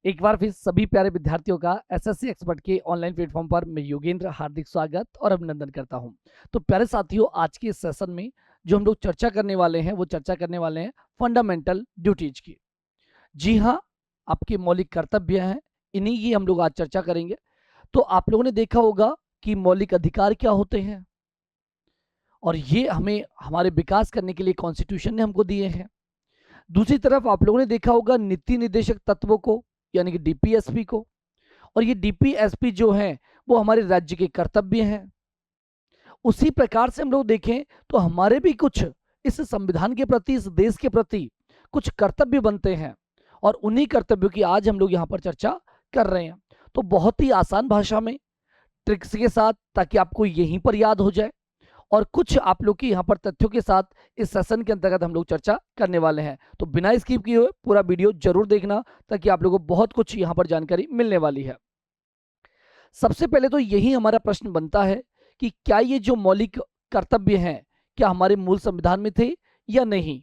एक बार फिर सभी प्यारे विद्यार्थियों का एसएससी एक्सपर्ट के ऑनलाइन प्लेटफॉर्म पर मैं योगेंद्र हार्दिक स्वागत और अभिनंदन करता हूं। तो प्यारे साथियों, आज के इस सेशन में जो हम लोग चर्चा करने वाले हैं वो चर्चा करने वाले हैं फंडामेंटल ड्यूटीज की। जी हाँ, आपके मौलिक कर्तव्य हैं, इन्हीं की हम लोग आज चर्चा करेंगे। तो आप लोगों ने देखा होगा कि मौलिक अधिकार क्या होते हैं और ये हमें हमारे विकास करने के लिए कॉन्स्टिट्यूशन ने हमको दिए हैं। दूसरी तरफ आप लोगों ने देखा होगा नीति निर्देशक तत्वों को, यानी कि डीपीएसपी को। और ये डीपीएसपी जो है वो हमारे राज्य के कर्तव्य हैं। उसी प्रकार से हम लोग देखें तो हमारे भी कुछ इस संविधान के प्रति, इस देश के प्रति कुछ कर्तव्य बनते हैं और उन्हीं कर्तव्यों की आज हम लोग यहाँ पर चर्चा कर रहे हैं। तो बहुत ही आसान भाषा में, ट्रिक्स के साथ, ताकि आपको यहीं पर याद हो जाए, और कुछ आप लोग की यहाँ पर तथ्यों के साथ इस सेशन के अंतर्गत हम लोग चर्चा करने वाले हैं। तो बिना स्किप किए हुए पूरा वीडियो जरूर देखना, ताकि आप लोगों को बहुत कुछ यहाँ पर जानकारी मिलने वाली है। सबसे पहले तो यही हमारा प्रश्न बनता है कि क्या ये जो मौलिक कर्तव्य हैं क्या हमारे मूल संविधान में थे या नहीं।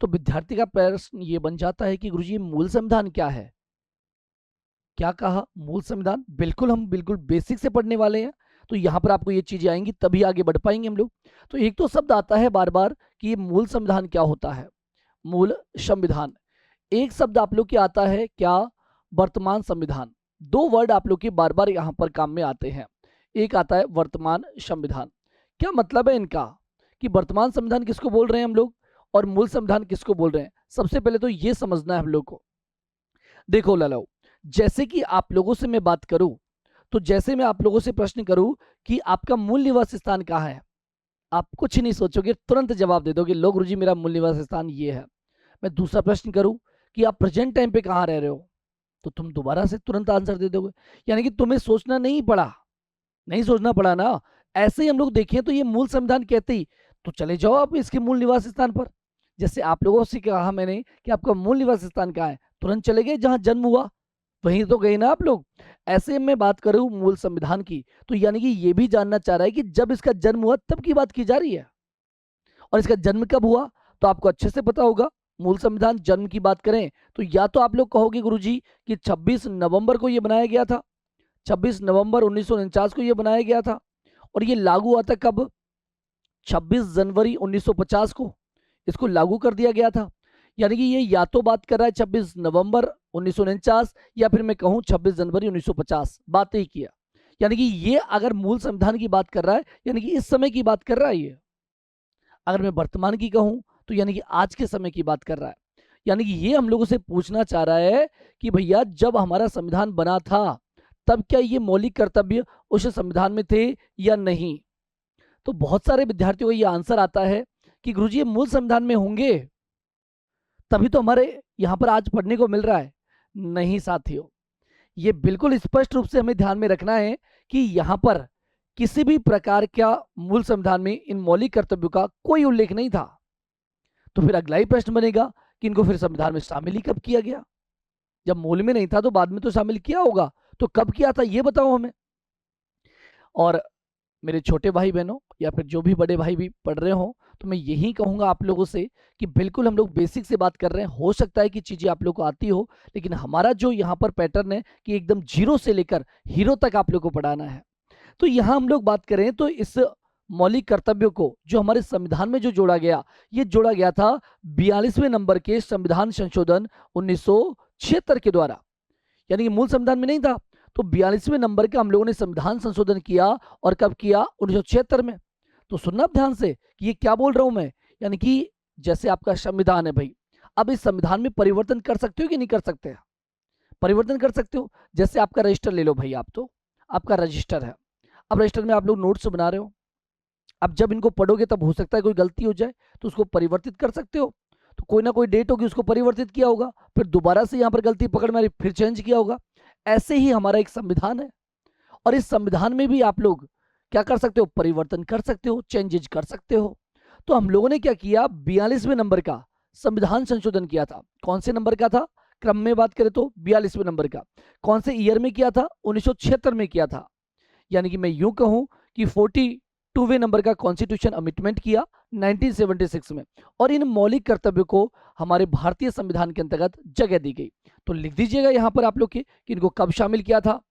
तो विद्यार्थी का प्रश्न ये बन जाता है कि गुरुजी मूल संविधान क्या है। क्या कहा? मूल संविधान। बिल्कुल, हम बिल्कुल बेसिक से पढ़ने वाले हैं, तो यहाँ पर आपको ये चीजें आएंगी तभी आगे बढ़ पाएंगे हम लोग। तो एक तो शब्द आता है बार बार कि ये मूल संविधान क्या होता है। मूल संविधान। एक शब्द आप लोग के आता है क्या? वर्तमान संविधान। दो वर्ड आप लोग के बार बार यहाँ पर काम में आते हैं। एक आता है वर्तमान संविधान। क्या मतलब है इनका कि वर्तमान संविधान किसको बोल रहे हैं हम लोग और मूल संविधान किसको बोल रहे हैं? सबसे पहले तो ये समझना है हम लोग को। देखो लालो, जैसे कि आप लोगों से मैं बात करूं, तो जैसे मैं आप लोगों से प्रश्न करूं कि आपका मूल निवास स्थान कहाँ है, आप कुछ नहीं सोचोगे, तुरंत जवाब दे दोगे, लो गुरुजी मेरा मूल निवास स्थान ये है। मैं दूसरा प्रश्न करूं कि आप प्रेजेंट टाइम पे कहाँ रह रहे हो, तो तुम दोबारा से तुरंत आंसर दे दोगे। यानी कि तुम्हें सोचना नहीं पड़ा, नहीं सोचना पड़ा ना। ऐसे ही हम लोग देखें तो ये मूल संविधान कहते ही तो चले जाओ आप इसके मूल निवास स्थान पर। जैसे आप लोगों से कहा मैंने कि आपका मूल निवास स्थान कहाँ है, तुरंत चले गए जहां जन्म हुआ, वहीं तो गए ना आप लोग। ऐसे मैं बात करूं मूल संविधान की, तो यानी कि ये भी जानना चाह रहा है कि जब इसका जन्म हुआ तब की बात की जा रही है, और इसका जन्म कब हुआ तो आपको अच्छे से पता होगा। मूल संविधान जन्म की बात करें तो या तो आप लोग कहोगे गुरुजी कि 26 नवंबर को यह बनाया गया था, 26 नवंबर 1949 को यह बनाया गया था, और ये लागू हुआ था कब? 26 जनवरी 1950 को इसको लागू कर दिया गया था। यानी कि ये या तो बात कर रहा है 26 नवंबर 1949 या फिर मैं कहूं 26 जनवरी 1950, बात ही किया। यानी कि ये अगर मूल संविधान की बात कर रहा है यानी कि इस समय की बात कर रहा है ये। अगर मैं वर्तमान की कहूं तो यानी कि आज के समय की बात कर रहा है। यानी कि ये हम लोगों से पूछना चाह रहा है कि भैया जब हमारा संविधान बना था तब क्या ये मौलिक कर्तव्य उस संविधान में थे या नहीं। तो बहुत सारे विद्यार्थियों को ये आंसर आता है कि गुरुजी ये मूल संविधान में होंगे तभी तो हमारे यहाँ पर आज पढ़ने को मिल रहा है। नहीं साथियों, ये बिल्कुल स्पष्ट रूप से हमें ध्यान में रखना है कि यहाँ पर किसी भी प्रकार का मूल संविधान में इन मौलिक कर्तव्यों का कोई उल्लेख नहीं था। तो फिर अगला ही प्रश्न बनेगा कि इनको फिर संविधान में शामिल ही कब किया गया? जब मूल में नहीं था तो बाद में तो शामिल किया होगा, तो कब किया था ये बताओ हमें। और मेरे छोटे भाई बहनों या फिर जो भी बड़े भाई भी पढ़ रहे हो, तो मैं यही कहूंगा आप लोगों से कि बिल्कुल हम लोग बेसिक से बात कर रहे हैं। हो सकता है कि चीजें आप लोग को आती हो, लेकिन हमारा जो यहाँ पर पैटर्न है कि एकदम जीरो से लेकर हीरो तक आप लोग को पढ़ाना है। तो यहाँ हम लोग बात करें तो इस मौलिक कर्तव्यों को जो हमारे संविधान में जो जोड़ा गया, ये जोड़ा गया था 42वें नंबर के संविधान संशोधन 1976 के द्वारा। यानी कि मूल संविधान में नहीं था, तो 42वें नंबर का हम लोगों ने संविधान संशोधन किया। और कब किया? 1976 में। तो सुनना आप ध्यान से कि ये क्या बोल रहा हूं मैं। यानी कि जैसे आपका संविधान है भाई, अब इस संविधान में परिवर्तन कर सकते हो कि नहीं कर सकते? परिवर्तन कर सकते हो। जैसे आपका रजिस्टर ले लो भाई, आप तो आपका रजिस्टर है, अब रजिस्टर में आप लोग नोट्स बना रहे हो। अब जब इनको पढ़ोगे तब हो सकता है कोई गलती हो जाए, तो उसको परिवर्तित कर सकते हो। तो कोई ना कोई डेट होगी, उसको परिवर्तित किया होगा, फिर दोबारा से यहाँ पर गलती पकड़ में आ रही, फिर चेंज किया होगा। ऐसे ही हमारा एक संविधान है, और इस संविधान में भी आप लोग क्या कर सकते हो? परिवर्तन कर सकते हो, चेंजेज कर सकते हो। तो हम लोगों ने क्या किया? 42वें नंबर का संविधान संशोधन किया था। कौन से नंबर का था? क्रम में बात करें तो 42वें नंबर का। कौन से ईयर में किया था? 1976 में किया था। यानी कि मैं यूं कहूं कि 42वें नंबर का कॉन्स्टिट्यूशन अमेंडमेंट किया 1976 में, और इन मौलिक कर्तव्यों को हमारे भारतीय संविधान के अंतर्गत जगह दी गई। तो लिख दीजिएगा यहाँ पर आप लोग के कि इनको कब शामिल किया था।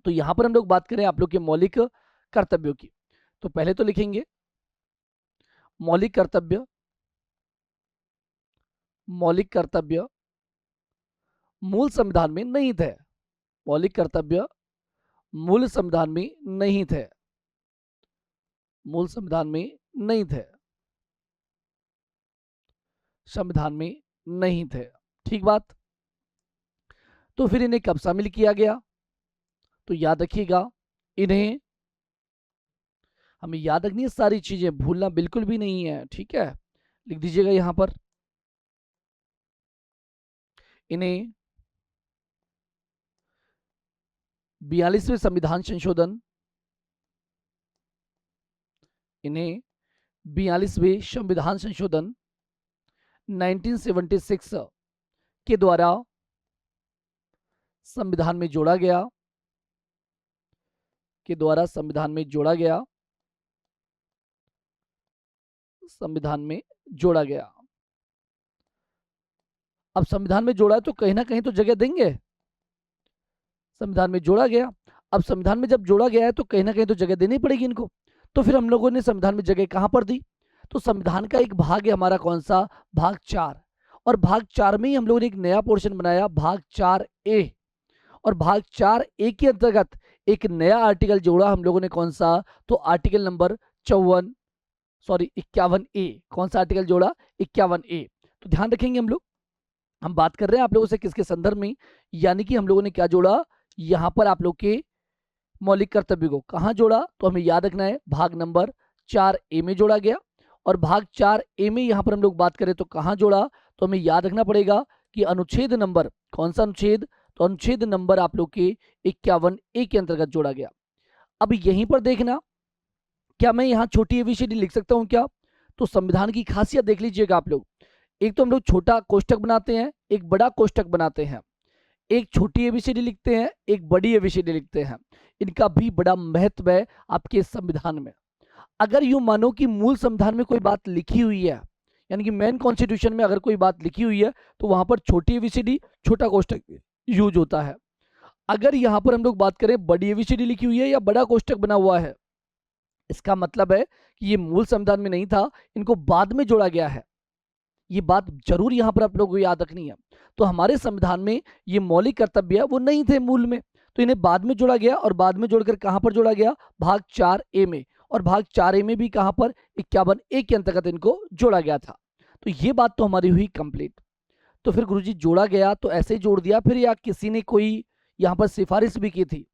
तो यहाँ पर हम लोग बात करें आप लोग के मौलिक कर्तव्यों की, तो पहले तो लिखेंगे मौलिक कर्तव्य। मौलिक कर्तव्य मूल संविधान में नहीं थे। मौलिक कर्तव्य मूल संविधान में नहीं थे। मूल संविधान में नहीं थे। संविधान में नहीं थे। ठीक बात। तो फिर इन्हें कब शामिल किया गया? तो याद रखिएगा, इन्हें हमें याद रखनी है सारी चीजें, भूलना बिल्कुल भी नहीं है। ठीक है, लिख दीजिएगा यहां पर, इन्हें 42वें संविधान संशोधन, इन्हें 42वें संविधान संशोधन 1976 के द्वारा संविधान में जोड़ा गया, के द्वारा संविधान में जोड़ा गया, संविधान में जोड़ा गया। अब संविधान में जोड़ा है तो कहीं ना कहीं तो जगह देंगे। संविधान में जोड़ा गया, अब संविधान में जब जोड़ा गया है तो कहीं ना कहीं तो जगह देनी पड़ेगी इनको। तो फिर हम लोगों ने संविधान में जगह कहां पर दी? तो संविधान का एक भाग है हमारा, कौन सा? भाग 4। और भाग 4 में ही हम लोगों ने एक नया पोर्शन बनाया, भाग 4A। और भाग 4A के अंतर्गत एक नया आर्टिकल जोड़ा हम लोगों ने, कौन सा? तो आर्टिकल नंबर 51A। कौन सा आर्टिकल जोड़ा? 51A। तो ध्यान रखेंगे हम लोग, हम बात कर रहे हैं आप लोगों से किसके संदर्भ में, यानी कि हम लोगों ने क्या जोड़ा यहां पर, आप लोग के मौलिक कर्तव्य को कहां जोड़ा? तो हमें याद रखना है भाग नंबर 4A में जोड़ा गया। और भाग 4A में यहां पर हम लोग बात करें तो कहां जोड़ा? तो हमें याद रखना पड़ेगा कि अनुच्छेद नंबर, कौन सा अनुच्छेद? तो अनुच्छेद नंबर आप लोग के 51A के अंतर्गत जोड़ा गया। अब यहीं पर देखना, क्या मैं यहाँ छोटी एबीसीडी लिख सकता हूं क्या? तो संविधान की खासियत देख लीजिएगा आप लोग, एक तो हम लोग छोटा कोष्टक बनाते हैं, एक बड़ा कोष्टक बनाते हैं, एक छोटी एबीसीडी लिखते हैं, एक बड़ी एबीसीडी लिखते हैं। इनका भी बड़ा महत्व है आपके संविधान में। अगर यूं मानो कि मूल संविधान में कोई बात लिखी हुई है, यानी कि मेन कॉन्स्टिट्यूशन में अगर कोई बात लिखी हुई है, तो वहां पर छोटी एबीसीडी छोटा कोष्टक यूज होता है। अगर यहां पर हम लोग बात करें बड़ी एबीसीडी लिखी हुई है या बड़ा कोष्टक बना हुआ है, इसका मतलब है कि ये मूल संविधान में नहीं था, इनको बाद में जोड़ा गया है। ये बात जरूर यहां पर आप लोगों को याद रखनी है। तो हमारे संविधान में ये मौलिक कर्तव्य वो नहीं थे मूल में, तो इन्हें बाद में जोड़ा गया। और बाद में जोड़कर कहां पर जोड़ा गया? भाग 4A में। और भाग 4A में भी कहां पर? 51A के अंतर्गत इनको जोड़ा गया था। तो ये बात तो हमारी हुई कंप्लीट। तो फिर गुरुजी जोड़ा गया तो ऐसे ही जोड़ दिया फिर, या किसी ने कोई यहां पर सिफारिश भी की थी,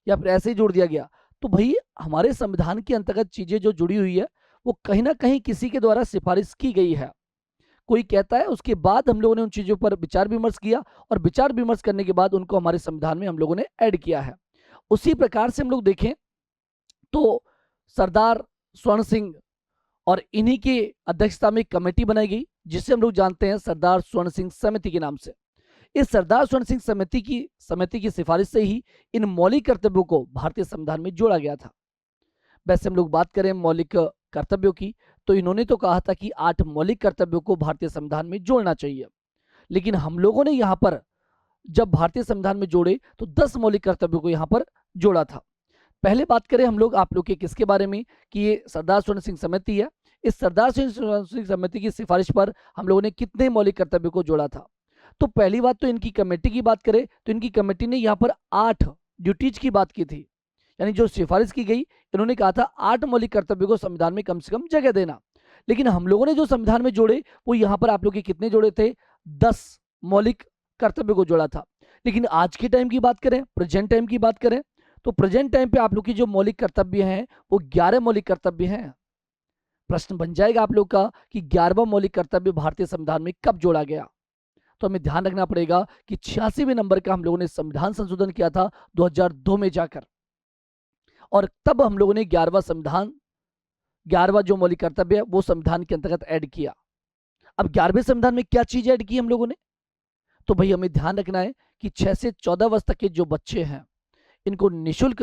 या फिर ऐसे ही जोड़ दिया गया? तो भाई हमारे संविधान के अंतर्गत चीजें जो जुड़ी हुई है वो कहीं ना कहीं किसी के द्वारा सिफारिश की गई है। कोई कहता है, उसके बाद हम लोगों ने उन चीजों पर विचार विमर्श किया, और विचार विमर्श करने के बाद उनको हमारे संविधान में हम लोगों ने ऐड किया है। उसी प्रकार से हम लोग देखें तो सरदार स्वर्ण सिंह और इन्हीं की अध्यक्षता में कमेटी बनाई गई, जिसे हम लोग जानते हैं सरदार स्वर्ण सिंह समिति के नाम से। इस सरदार स्वर्ण सिंह समिति की सिफारिश से ही इन मौलिक कर्तव्यों को भारतीय संविधान में जोड़ा गया था। वैसे हम लोग बात करें मौलिक कर्तव्यों की, तो इन्होंने तो कहा था कि 8 मौलिक कर्तव्यों को भारतीय संविधान में जोड़ना चाहिए, लेकिन हम लोगों ने यहाँ पर जब भारतीय संविधान में जोड़े तो 10 मौलिक कर्तव्यों को यहाँ पर जोड़ा था। पहले बात करें हम लोग आप लोग के किसके बारे में, कि ये सरदार स्वर्ण सिंह समिति है। इस सरदार स्वर्ण सिंह समिति की सिफारिश पर हम लोगों ने कितने मौलिक कर्तव्यों को जोड़ा था? तो पहली बात तो इनकी कमेटी की बात करें तो इनकी कमेटी ने यहाँ पर 8 ड्यूटीज की बात की थी, यानी जो सिफारिश की गई, इन्होंने कहा था 8 मौलिक कर्तव्यों को संविधान में कम से कम जगह देना। लेकिन हम लोगों ने जो संविधान में जोड़े वो यहाँ पर आप लोग के कितने जोड़े थे? 10 मौलिक कर्तव्य को जोड़ा था। लेकिन आज के टाइम की बात करें, प्रेजेंट टाइम की बात करें, तो प्रेजेंट टाइम पे आप लोग की जो मौलिक कर्तव्य हैं वो 11 मौलिक कर्तव्य हैं। प्रश्न बन जाएगा आप लोग का कि 11वां मौलिक कर्तव्य भारतीय संविधान में कब जोड़ा गया? तो हमें ध्यान रखना पड़ेगा कि 86वें नंबर का हम लोगों ने संविधान संशोधन किया था 2002 में जाकर, और तब हम लोगों ने 11वां जो मौलिक कर्तव्य है वो संविधान के अंतर्गत ऐड किया। अब 11वें संविधान में क्या चीज ऐड की हम लोगों ने? तो भाई हमें ध्यान रखना है कि 6 से 14 वर्ष तक के जो बच्चे हैं इनको निशुल्क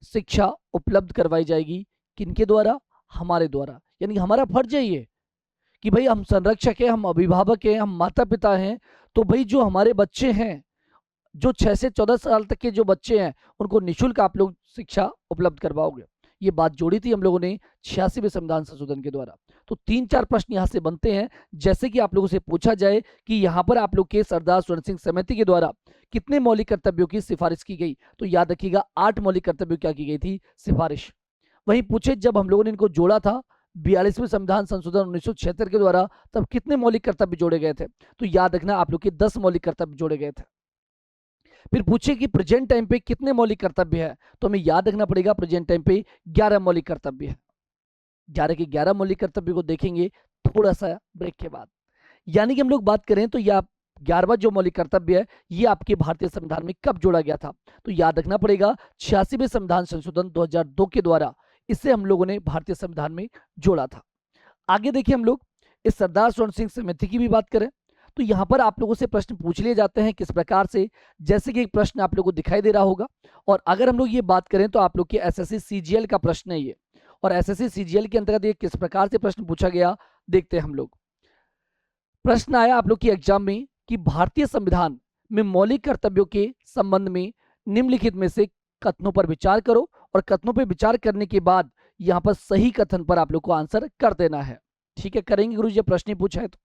शिक्षा उपलब्ध करवाई जाएगी। किनके द्वारा? हमारे द्वारा। यानी हमारा फर्ज है ये कि भाई हम संरक्षक हैं, हम अभिभावक हैं, हम माता पिता हैं, तो भाई जो हमारे बच्चे हैं, जो 6 से 14 साल तक के जो बच्चे हैं, उनको निःशुल्क आप लोग शिक्षा उपलब्ध करवाओगे। ये बात जोड़ी थी हम लोगों ने 86वें संविधान संशोधन के द्वारा। तो 3-4 प्रश्न यहाँ से बनते हैं, जैसे कि आप लोगों से पूछा जाए कि यहाँ पर आप लोग के सरदार स्वर्ण सिंह समिति के द्वारा कितने मौलिक कर्तव्यों की सिफारिश की गई, तो याद रखिएगा 8 मौलिक कर्तव्यों क्या की गई थी, सिफारिश। वहीं पूछे जब हम लोगों ने इनको जोड़ा था 42वें संविधान संशोधन 1976 के द्वारा, तब कितने मौलिक कर्तव्य जोड़े गए थे, तो याद रखना आप लोग के 10 मौलिक कर्तव्य जोड़े गए थे। फिर पूछे कि प्रेजेंट टाइम पे कितने मौलिक कर्तव्य है, तो हमें याद रखना पड़ेगा प्रेजेंट टाइम पे 11 मौलिक कर्तव्य है। 11 के 11 मौलिक कर्तव्य को देखेंगे थोड़ा सा ब्रेक के बाद। यानी कि हम लोग बात करें तो यह 11वां जो मौलिक कर्तव्य है, ये आपके भारतीय संविधान में कब जोड़ा गया था, तो याद रखना पड़ेगा 86वें संविधान संशोधन 2002 के द्वारा इसे हम लोगों ने भारतीय संविधान में जोड़ा था। आगे देखिए, हम लोग इस सरदार स्वर्ण सिंह समिति की भी बात करें तो यहाँ पर आप लोगों से प्रश्न पूछ लिए जाते हैं किस प्रकार से, जैसे कि एक प्रश्न आप लोगों को दिखाई दे रहा होगा। और अगर हम लोग ये बात करें तो आप लोग के एसएससी सीजीएल का प्रश्न है ये, और एसएससी सीजीएल के अंतर्गत ये किस प्रकार से प्रश्न पूछा गया देखते हैं हम लोग। प्रश्न आया आप लोग की एग्जाम में कि भारतीय संविधान में मौलिक कर्तव्यों के संबंध में निम्नलिखित में से कथनों पर विचार करो, और कथनों पर विचार करने के बाद यहाँ पर सही कथन पर आप लोग को आंसर कर देना है। ठीक है, करेंगे गुरु जी, प्रश्न ही पूछा है तो।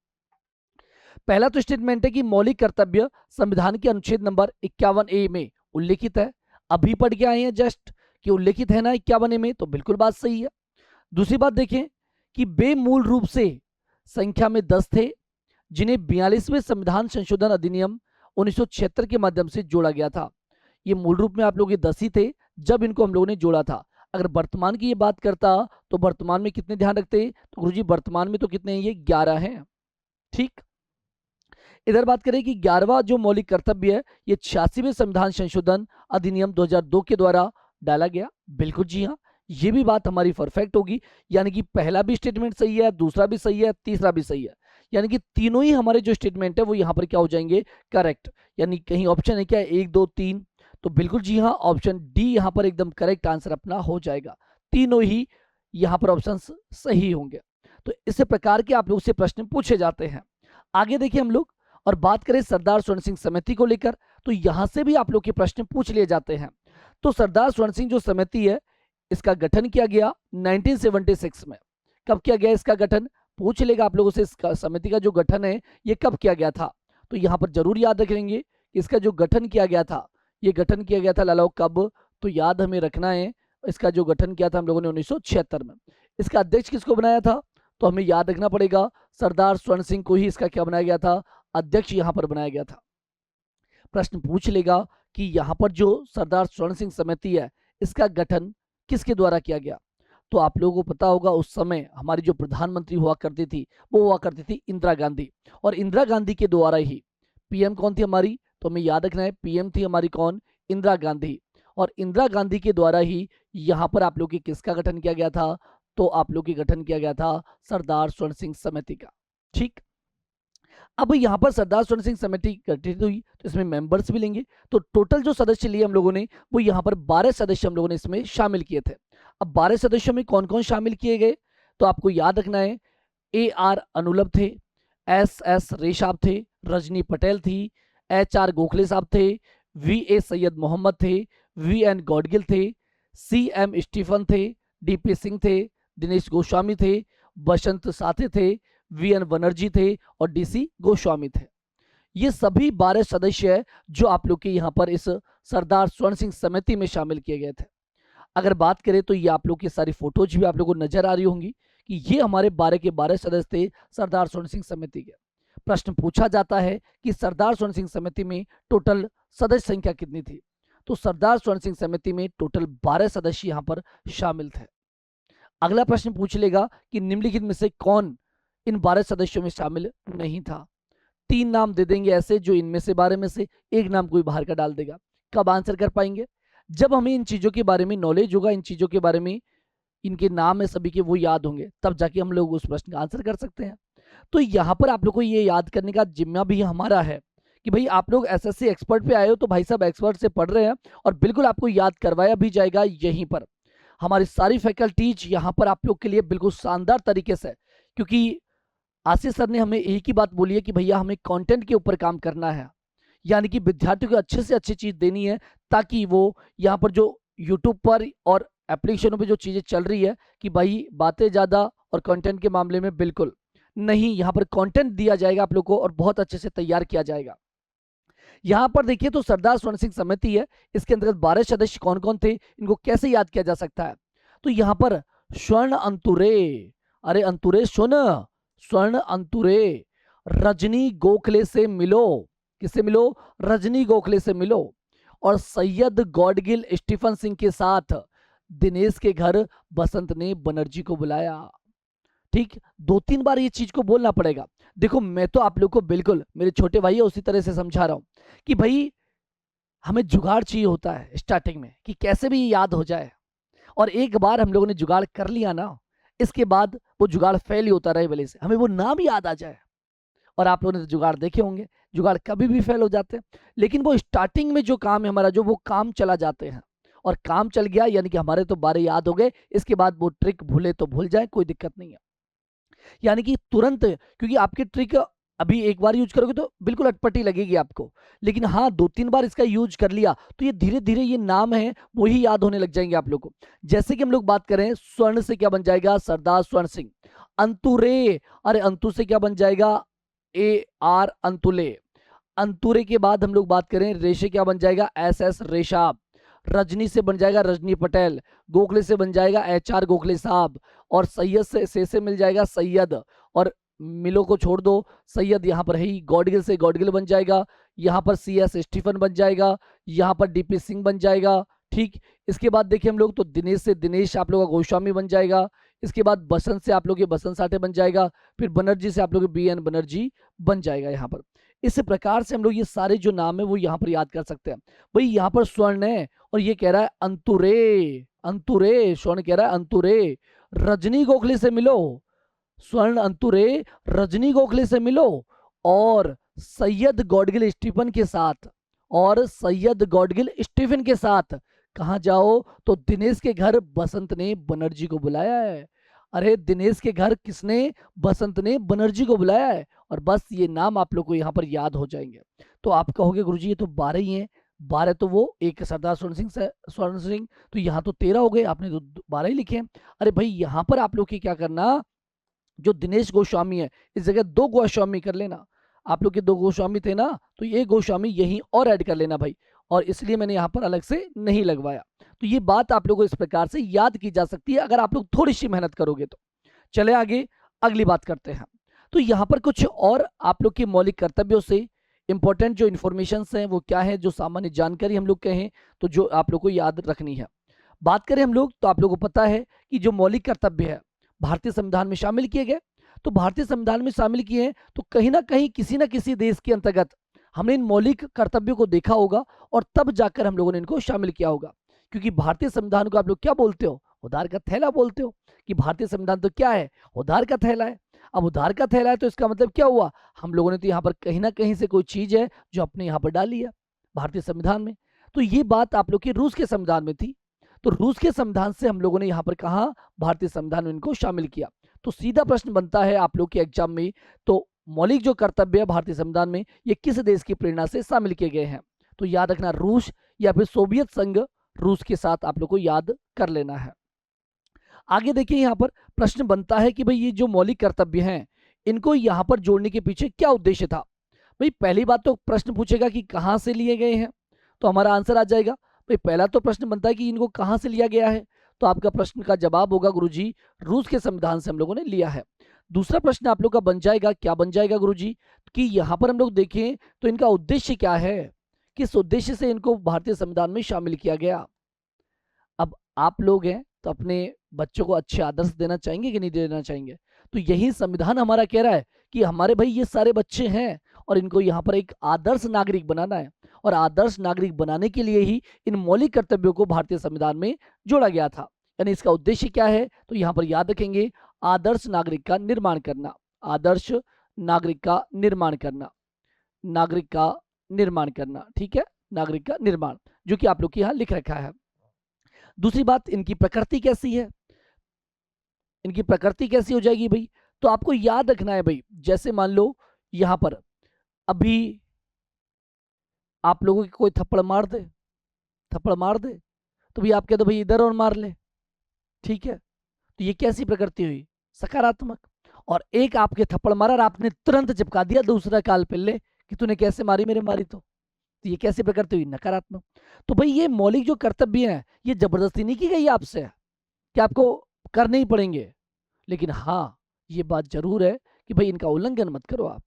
पहला तो स्टेटमेंट है कि मौलिक कर्तव्य संविधान के अनुच्छेद नंबर 51A में उल्लेखित है। अभी पढ़ के आए हैं जस्ट कि उल्लेखित है ना 51A में, तो बिल्कुल बात सही है। दूसरी बात देखें कि वे मूल रूप से संख्या में 10 थे, जिन्हें 42वें संविधान संशोधन अधिनियम 1976 के माध्यम से जोड़ा गया था। ये मूल रूप में आप लोग ये 10 ही थे जब इनको हम लोगों ने जोड़ा था। अगर वर्तमान की ये बात करता तो वर्तमान में कितने ध्यान रखते, तो गुरुजी वर्तमान में तो कितने हैं, ये 11 हैं। ठीक, इधर बात करें कि 11वां जो मौलिक कर्तव्य है ये 86वें संविधान संशोधन अधिनियम 2002 के द्वारा डाला गया। बिल्कुल जी हाँ, ये भी बात हमारी परफेक्ट होगी, यानी कि पहला भी स्टेटमेंट सही है, दूसरा भी सही है, तीसरा भी सही है, यानी कि तीनों ही हमारे जो स्टेटमेंट है वो यहाँ पर क्या हो जाएंगे, करेक्ट। यानी कहीं ऑप्शन है क्या 1 2 3, तो बिल्कुल जी हाँ, ऑप्शन डी यहाँ पर एकदम करेक्ट आंसर अपना हो जाएगा। तीनों ही यहाँ पर ऑप्शन सही होंगे। तो इस प्रकार के आप लोग से प्रश्न पूछे जाते हैं। आगे देखिए हम लोग, और बात करें सरदार स्वर्ण सिंह समिति को लेकर, तो यहां से भी आप लोग के प्रश्न पूछ लिए जाते हैं। तो सरदार स्वर्ण सिंह जो समिति है इसका गठन किया गया 1976 में। कब किया गया इसका गठन, पूछ लेगा आप लोगों से, इसका समिति का जो गठन है ये कब किया गया था, तो यहाँ पर जरूर याद रखेंगे कि इसका जो गठन किया गया था, ये गठन किया गया था लालाओ कब, तो याद हमें रखना है इसका जो गठन किया था हम लोगों ने 1976 में। इसका अध्यक्ष किसको बनाया था, तो हमें याद रखना पड़ेगा सरदार स्वर्ण सिंह को ही इसका क्या बनाया गया था, अध्यक्ष यहां पर बनाया गया था। प्रश्न पूछ लेगा कि यहां पर जो सरदार स्वर्ण सिंह समिति है इसका गठन किसके द्वारा किया गया, तो आप लोगों को पता होगा उस समय हमारी जो प्रधानमंत्री हुआ करती थी वो हुआ करती थी इंदिरा गांधी, और इंदिरा गांधी के द्वारा ही पीएम कौन थी हमारी, तो हमें याद रखना है पीएम थी हमारी कौन, इंदिरा गांधी। और इंदिरा गांधी के द्वारा ही यहाँ पर आप लोग की किसका गठन किया गया था, तो आप लोग की गठन किया गया था सरदार स्वर्ण सिंह समिति का। ठीक, अब यहाँ पर सरदार स्वर्ण सिंह समिति गठित हुई तो इसमें मेंबर्स भी लेंगे, तो टोटल जो सदस्य लिए हम लोगों ने वो यहाँ पर 12 सदस्य हम लोगों ने इसमें शामिल किए थे। अब 12 सदस्यों में कौन कौन शामिल किए गए, तो आपको याद रखना है AR अनुलभ थे, SS रे साहब थे, रजनी पटेल थी, HR गोखले साहब थे, VA सैयद मोहम्मद थे, VN गॉडगिल थे, CM स्टीफन थे, DP सिंह थे, दिनेश गोस्वामी थे, बसंत साथे थे, VN बनर्जी थे और DC गोस्वामी थे। ये सभी 12 सदस्य है जो आप लोग के यहाँ पर इस सरदार स्वर्ण सिंह समिति में शामिल किए गए थे। अगर बात करें तो ये आप लोग की सारी फोटोज भी आप लोगों को नजर आ रही होंगी कि ये हमारे 12 के 12 सदस्य थे सरदार स्वर्ण सिंह समिति के। प्रश्न पूछा जाता है कि सरदार स्वर्ण सिंह समिति में टोटल सदस्य संख्या कितनी थी, तो सरदार स्वर्ण सिंह समिति में टोटल 12 सदस्य यहाँ पर शामिल थे। अगला प्रश्न पूछ लेगा कि निम्नलिखित में से कौन इन 12 सदस्यों में शामिल नहीं था। 3 नाम दे देंगे ऐसे जो इनमें से 12 में से एक नाम कोई बाहर का डाल देगा। कब आंसर कर पाएंगे, जब हमें इन चीजों के बारे में नॉलेज होगा, इन चीजों के बारे में इनके नाम है सभी के वो याद होंगे, तब जाके हम लोग उस प्रश्न का आंसर कर सकते हैं। तो यहाँ पर आप लोग को ये याद करने का जिम्मा भी हमारा है कि भाई आप लोग एसएससी एक्सपर्ट पे आए हो तो भाई साहब एक्सपर्ट से पढ़ रहे हैं और बिल्कुल आपको याद करवाया भी जाएगा। यहीं पर हमारी सारी फैकल्टीज यहाँ पर आप लोग के लिए बिल्कुल शानदार तरीके से, क्योंकि आशीष सर ने हमें एक ही बात बोली है कि भैया हमें कंटेंट के ऊपर काम करना है, यानी कि विद्यार्थियों को अच्छे से अच्छी चीज देनी है, ताकि वो यहाँ पर जो यूट्यूब पर और एप्लीकेशनों पे जो चीजें चल रही है कि भाई बातें ज्यादा और कंटेंट के मामले में बिल्कुल नहीं, यहाँ पर कंटेंट दिया जाएगा आप लोग को और बहुत अच्छे से तैयार किया जाएगा। यहाँ पर देखिए तो सरदार स्वर्ण सिंह समिति है, इसके अंतर्गत 12 सदस्य कौन कौन थे, इनको कैसे याद किया जा सकता है। तो यहाँ पर स्वर्ण अंतुरे, अरे अंतुरे सुन, स्वर्ण अंतुरे, रजनी गोखले से मिलो, किससे मिलो, रजनी गोखले से मिलो, और सैयद गॉडगिल स्टीफन सिंह के साथ दिनेश के घर बसंत ने बनर्जी को बुलाया। ठीक, 2-3 बार ये चीज को बोलना पड़ेगा। देखो मैं तो आप लोग को बिल्कुल मेरे छोटे भाई है उसी तरह से समझा रहा हूं कि भाई हमें जुगाड़ चाहिए होता है स्टार्टिंग में कि कैसे भी याद हो जाए, और एक बार हम लोगों ने जुगाड़ कर लिया ना, इसके बाद वो जुगाड़ फेल ही होता रहे भले से, हमें वो नाम याद आ जाए। और आप लोगों ने तो जुगाड़ देखे होंगे, जुगाड़ कभी भी फेल हो जाते हैं, लेकिन वो स्टार्टिंग में जो काम है हमारा, जो वो काम चला जाते हैं, और काम चल गया यानी कि हमारे तो 12 याद हो गए, इसके बाद वो ट्रिक भूले तो भूल जाए, कोई दिक्कत नहीं है। यानी कि तुरंत, क्योंकि आपकी ट्रिक अभी एक बार यूज करोगे तो बिल्कुल अटपटी लगेगी आपको, लेकिन हाँ 2-3 बार इसका यूज कर लिया तो ये धीरे धीरे ये नाम है वो ही याद होने लग जाएंगे आप लोग को। जैसे कि हम लोग बात करें स्वर्ण से क्या बन जाएगा, सरदार स्वर्ण सिंह। अंतुरे, अरे अंतु से क्या बन जाएगा, ए आर अंतुले। अंतुरे के बाद हम लोग बात करें रे से क्या बन जाएगा, एस एस रेशा। रजनी से बन जाएगा रजनी पटेल। गोखले से बन जाएगा एच आर गोखले साहब। और सैयद से मिल जाएगा सैयद, और मिलो को छोड़ दो, सैयद यहाँ पर है ही। गॉडगिल से गॉडगिल बन जाएगा, यहाँ पर सी एस स्टीफन बन जाएगा, यहाँ पर डीपी सिंह बन जाएगा। ठीक, इसके बाद देखिए हम लोग तो दिनेश से दिनेश आप लोग का गोस्वामी बन जाएगा। इसके बाद बसंत से आप लोग के बसंत साठे बन जाएगा। फिर बनर्जी से आप लोग बी एन बनर्जी बन जाएगा यहाँ पर। इस प्रकार से हम लोग ये सारे जो नाम है वो यहाँ पर याद कर सकते हैं। भाई यहाँ पर स्वर्ण है और ये कह रहा है अंतुरे, अंतुरे, स्वर्ण कह रहा है अंतुरे, रजनी गोखले से मिलो, स्वर्ण अंतुरे रजनी गोखले से मिलो, और सैयद गॉडगिल स्टीफन के साथ, और सैयद गॉडगिल स्टीफन के साथ कहाँ जाओ, तो दिनेश के घर बसंत ने बनर्जी को बुलाया है। अरे दिनेश के घर किसने, बसंत ने बनर्जी को बुलाया है। और बस ये नाम आप लोग को यहाँ पर याद हो जाएंगे। तो आप कहोगे गुरुजी ये तो 12 ही हैं, 12 तो वो एक सरदार स्वर्ण सिंह, तो यहाँ तो 13 हो गए, आपने तो 12 ही लिखे हैं। अरे भाई यहाँ पर आप लोग की क्या करना, जो दिनेश गोस्वामी है इस जगह 2 गोस्वामी कर लेना। आप लोग के 2 गोस्वामी थे ना, तो ये गोस्वामी यहीं और ऐड कर लेना भाई, और इसलिए मैंने यहाँ पर अलग से नहीं लगवाया। तो ये बात आप लोगों को इस प्रकार से याद की जा सकती है अगर आप लोग थोड़ी सी मेहनत करोगे तो। चले आगे अगली बात करते हैं। तो यहाँ पर कुछ और आप लोग के मौलिक कर्तव्यों से इंपॉर्टेंट जो इन्फॉर्मेशन हैं वो क्या है, जो सामान्य जानकारी हम लोग कहें तो जो आप लोग को याद रखनी है। बात करें हम लोग तो आप लोग को पता है कि जो मौलिक कर्तव्य है भारतीय संविधान में शामिल किए गए। तो भारतीय संविधान में शामिल किए हैं तो कहीं ना कहीं किसी ना किसी देश के अंतर्गत हमने इन मौलिक कर्तव्यों को देखा होगा और तब जाकर हम लोगों ने इनको शामिल किया होगा। क्योंकि भारतीय संविधान को आप लोग क्या बोलते हो, उधार का थैला बोलते हो, कि भारतीय संविधान तो क्या है, उधार का थैला है। अब उधार का थैला है तो इसका मतलब क्या हुआ, हम लोगों ने तो यहाँ पर कहीं ना कहीं से कोई चीज है जो अपने यहाँ पर डाली है भारतीय संविधान में। तो ये बात आप लोग की रूस के संविधान में थी, तो रूस के संविधान से हम लोगों ने यहाँ पर कहा भारतीय संविधान में इनको शामिल किया। तो सीधा प्रश्न बनता है आप लोग के एग्जाम में, तो मौलिक जो कर्तव्य है भारतीय संविधान में ये किस देश की प्रेरणा से शामिल किए गए हैं। तो याद रखना रूस या फिर सोवियत संघ, रूस के साथ आप लोग को याद कर लेना है। आगे देखिए यहाँ पर प्रश्न बनता है कि भाई ये जो मौलिक कर्तव्य हैं इनको यहाँ पर जोड़ने के पीछे क्या उद्देश्य था। भाई पहली बात तो प्रश्न पूछेगा कि कहाँ से लिए गए हैं, तो हमारा आंसर आ जाएगा। भाई पहला तो प्रश्न बनता है कि इनको कहाँ से लिया गया है, तो आपका प्रश्न का जवाब होगा गुरुजी रूस के संविधान से हम लोगों ने लिया है। दूसरा प्रश्न आप लोग का बन जाएगा, क्या बन जाएगा गुरुजी, कि यहाँ पर हम लोग देखें तो इनका उद्देश्य क्या है, किस उद्देश्य से इनको भारतीय संविधान में शामिल किया गया। अब आप लोग हैं तो अपने बच्चों को अच्छे आदर्श देना चाहेंगे कि नहीं देना चाहेंगे। तो यही संविधान हमारा कह रहा है कि हमारे भाई ये सारे बच्चे हैं और इनको यहाँ पर एक आदर्श नागरिक बनाना है, और आदर्श नागरिक बनाने के लिए ही इन मौलिक कर्तव्यों को भारतीय संविधान में जोड़ा गया था। यानी इसका उद्देश्य क्या है, तो यहाँ पर याद रखेंगे आदर्श नागरिक का निर्माण करना, आदर्श नागरिक का निर्माण करना, नागरिक का निर्माण करना, ठीक है, नागरिक का निर्माण, जो कि आप लोग के यहाँ लिख रखा है। दूसरी बात, इनकी प्रकृति कैसी है, इनकी प्रकृति कैसी हो जाएगी भाई, तो आपको याद रखना है भाई, जैसे मान लो यहां पर अभी आप लोगों की कोई थप्पड़ मार दे, थप्पड़ मार दे, तो भी आप कह दो भाई इधर और मार ले, ठीक है। तो ये कैसी प्रकृति हुई? सकारात्मक। और एक आपके थप्पड़ मारा और आपने तुरंत चिपका दिया दूसरा काल पे, ले कि तूने कैसे मारी, मेरे मारी तो ये कैसी प्रकृति हुई? नकारात्मक। तो भाई ये मौलिक जो कर्तव्य हैं ये जबरदस्ती नहीं की गई आपसे कि आपको करने ही पड़ेंगे, लेकिन हाँ ये बात जरूर है कि भाई इनका उल्लंघन मत करो आप।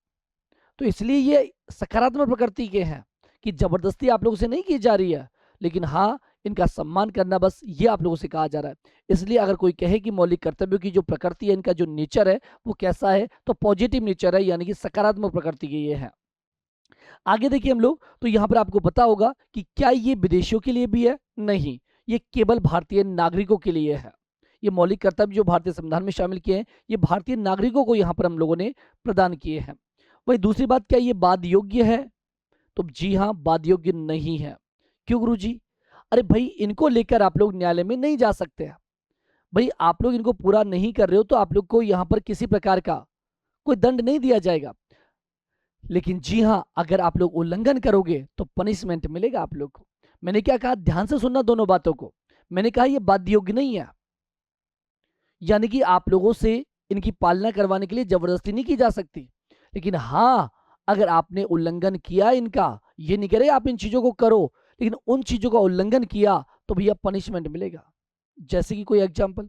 तो इसलिए ये सकारात्मक प्रकृति के हैं कि जबरदस्ती आप लोगों से नहीं की जा रही है, लेकिन हाँ इनका सम्मान करना, बस ये आप लोगों से कहा जा रहा है। इसलिए अगर कोई कहे कि मौलिक कर्तव्यों की जो प्रकृति है, इनका जो नेचर है वो कैसा है, तो पॉजिटिव नेचर है, यानी कि सकारात्मक प्रकृति के ये है। आगे देखिए हम लोग, तो यहाँ पर आपको पता होगा कि क्या ये विदेशियों के लिए भी है? नहीं, ये केवल भारतीय नागरिकों के लिए है। ये मौलिक कर्तव्य जो भारतीय संविधान में शामिल किए हैं, ये भारतीय नागरिकों को यहाँ पर हम लोगों ने प्रदान किए हैं। वही दूसरी बात, क्या ये वाद योग्य है? तो जी हाँ, वाद योग्य नहीं है। क्यों गुरुजी? अरे भाई इनको लेकर आप लोग न्यायालय में नहीं जा सकते। भाई आप लोग इनको पूरा नहीं कर रहे हो तो आप लोग को यहाँ पर किसी प्रकार का कोई दंड नहीं दिया जाएगा, लेकिन जी हाँ अगर आप लोग उल्लंघन करोगे तो पनिशमेंट मिलेगा आप लोग को। मैंने क्या कहा, ध्यान से सुनना दोनों बातों को। मैंने कहा ये बाध्य योग्य नहीं है, यानी कि आप लोगों से इनकी पालना करवाने के लिए जबरदस्ती नहीं की जा सकती, लेकिन हाँ अगर आपने उल्लंघन किया इनका, ये नहीं कह रहे आप इन चीजों को करो, लेकिन उन चीजों का उल्लंघन किया तो भैया पनिशमेंट मिलेगा। जैसे कि कोई एग्जाम्पल,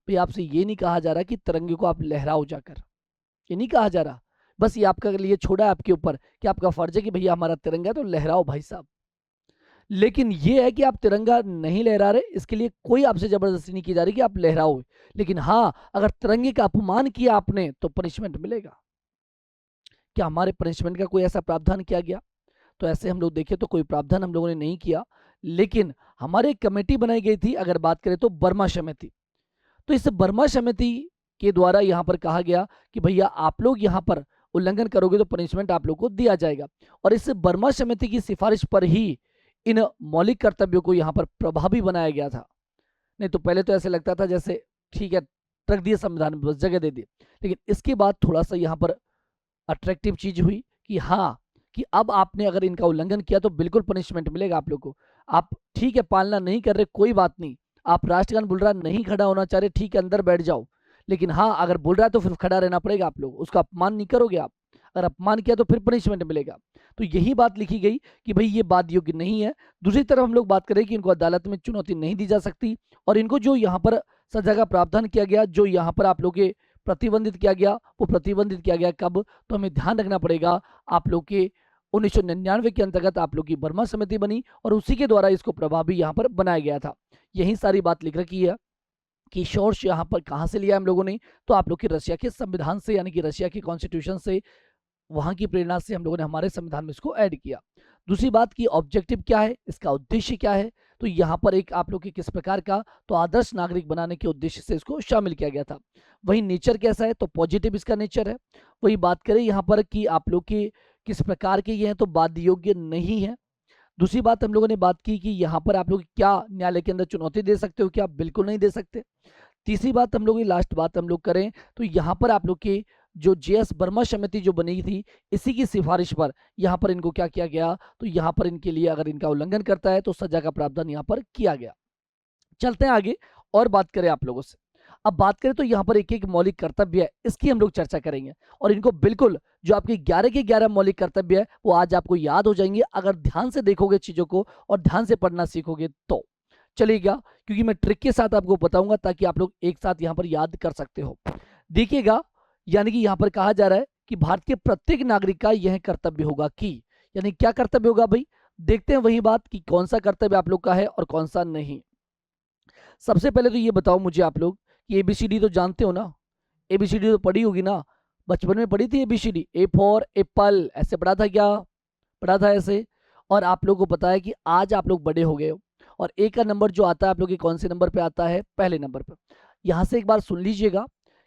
भैया आपसे ये नहीं कहा जा रहा कि तिरंगे को आप लहराओ जाकर, ये नहीं कहा जा रहा, बस ये आपका लिए छोड़ा है आपके ऊपर कि आपका फर्ज है कि भैया हमारा तिरंगा है तो लहराओ भाई साहब। लेकिन ये है कि आप तिरंगा नहीं लहरा रहे, इसके लिए कोई आपसे जबरदस्ती नहीं की जा रही कि आप लहराओ, लेकिन हाँ अगर तिरंगे का अपमान किया आपने तो पनिशमेंट मिलेगा। क्या हमारे पनिशमेंट का कोई ऐसा प्रावधान किया गया? तो ऐसे हम लोग देखें तो कोई प्रावधान हम लोगों ने नहीं किया, लेकिन हमारे एक कमेटी बनाई गई थी, अगर बात करें तो बर्मा समिति। तो इस बर्मा समिति के द्वारा यहाँ पर कहा गया कि भैया आप लोग यहाँ पर उल्लंघन करोगे तो पनिशमेंट आप लोग को दिया जाएगा, और इस बर्मा समिति की सिफारिश पर ही इन मौलिक कर्तव्यों को यहाँ पर प्रभावी बनाया गया था। नहीं तो पहले तो ऐसे लगता था जैसे ठीक है रख दिए संविधान में, बस जगह दे दी, लेकिन इसके बाद थोड़ा सा यहाँ पर अट्रैक्टिव चीज हुई कि हाँ कि अब आपने अगर इनका उल्लंघन किया तो बिल्कुल पनिशमेंट मिलेगा आप लोग को। आप ठीक है पालना नहीं कर रहे कोई बात नहीं, आप राष्ट्रगान बोल रहा नहीं खड़ा होना चाह रहे ठीक है अंदर बैठ जाओ, लेकिन हाँ अगर बोल रहा है तो फिर खड़ा रहना पड़ेगा आप लोग, उसका अपमान नहीं करोगे आप, अगर अपमान किया तो फिर पनिशमेंट मिलेगा। तो यही बात लिखी गई कि भाई ये बात योग्य नहीं है। दूसरी तरफ हम लोग बात करें कि इनको अदालत में चुनौती नहीं दी जा सकती, और इनको जो यहाँ पर सजा का प्रावधान किया गया, जो यहाँ पर आप लोग के प्रतिबंधित किया गया, वो प्रतिबंधित किया गया कब, तो हमें ध्यान रखना पड़ेगा आप लोग के 1999 के अंतर्गत आप लोग की बर्मा समिति बनी और उसी के द्वारा इसको प्रभावी यहाँ पर बनाया गया था। यही सारी बात लिख रखी है कि सोर्स यहाँ पर कहाँ से लिया हम लोगों ने, तो आप लोग के रशिया के संविधान से, यानी कि रशिया की कॉन्स्टिट्यूशन से, वहां की प्रेरणा से हम लोगों ने हमारे संविधान में इसको ऐड किया। दूसरी बात की ऑब्जेक्टिव क्या है, इसका उद्देश्य क्या है, तो यहाँ पर एक आप लोग के किस प्रकार का, तो आदर्श नागरिक बनाने के उद्देश्य से इसको शामिल किया गया था। वही नेचर कैसा है, तो पॉजिटिव इसका नेचर है। वही बात करें यहाँ पर कि आप लोग के किस प्रकार के ये हैं, तो वाद योग्य नहीं है। दूसरी बात हम लोगों ने बात की कि यहाँ पर आप लोग क्या न्यायालय के अंदर चुनौती दे सकते हो, क्या बिल्कुल नहीं दे सकते। तीसरी बात हम लोग, लास्ट बात हम लोग करें तो यहाँ पर आप लोग की जो जेएस बर्मा समिति जो बनी थी, इसी की सिफारिश पर यहाँ पर इनको क्या किया गया, तो यहाँ पर इनके लिए अगर इनका उल्लंघन करता है तो सजा का प्रावधान यहाँ पर किया गया। चलते हैं आगे और बात करें आप लोगों से। अब बात करें तो यहाँ पर एक एक मौलिक कर्तव्य है, इसकी हम लोग चर्चा करेंगे, और इनको बिल्कुल जो आपके 11 के 11 मौलिक कर्तव्य है वो आज आपको याद हो जाएंगे अगर ध्यान से देखोगे चीजों को और ध्यान से पढ़ना सीखोगे तो चलेगा, क्योंकि मैं ट्रिक के साथ आपको बताऊंगा ताकि आप लोग एक साथ यहाँ पर याद कर सकते हो। देखिएगा, यानी कि यहाँ पर कहा जा रहा है कि भारत के प्रत्येक नागरिक का यह कर्तव्य होगा कि, यानी क्या कर्तव्य होगा भाई, देखते हैं वही बात कि कौन सा कर्तव्य आप लोग का है और कौन सा नहीं। सबसे पहले तो ये बताओ मुझे आप लोग कि एबीसीडी तो जानते हो ना, एबीसीडी तो पढ़ी होगी ना, बचपन में पढ़ी थी एबीसीडी, ए फॉर एप्पल, ऐसे पढ़ा था क्या, पढ़ा था ऐसे। और आप लोगों को पता है कि आज आप लोग बड़े हो गए हो और ए का नंबर जो आता है आप लोग के कौन से नंबर पे आता है, पहले नंबर पर। यहाँ से एक बार सुन लीजिएगा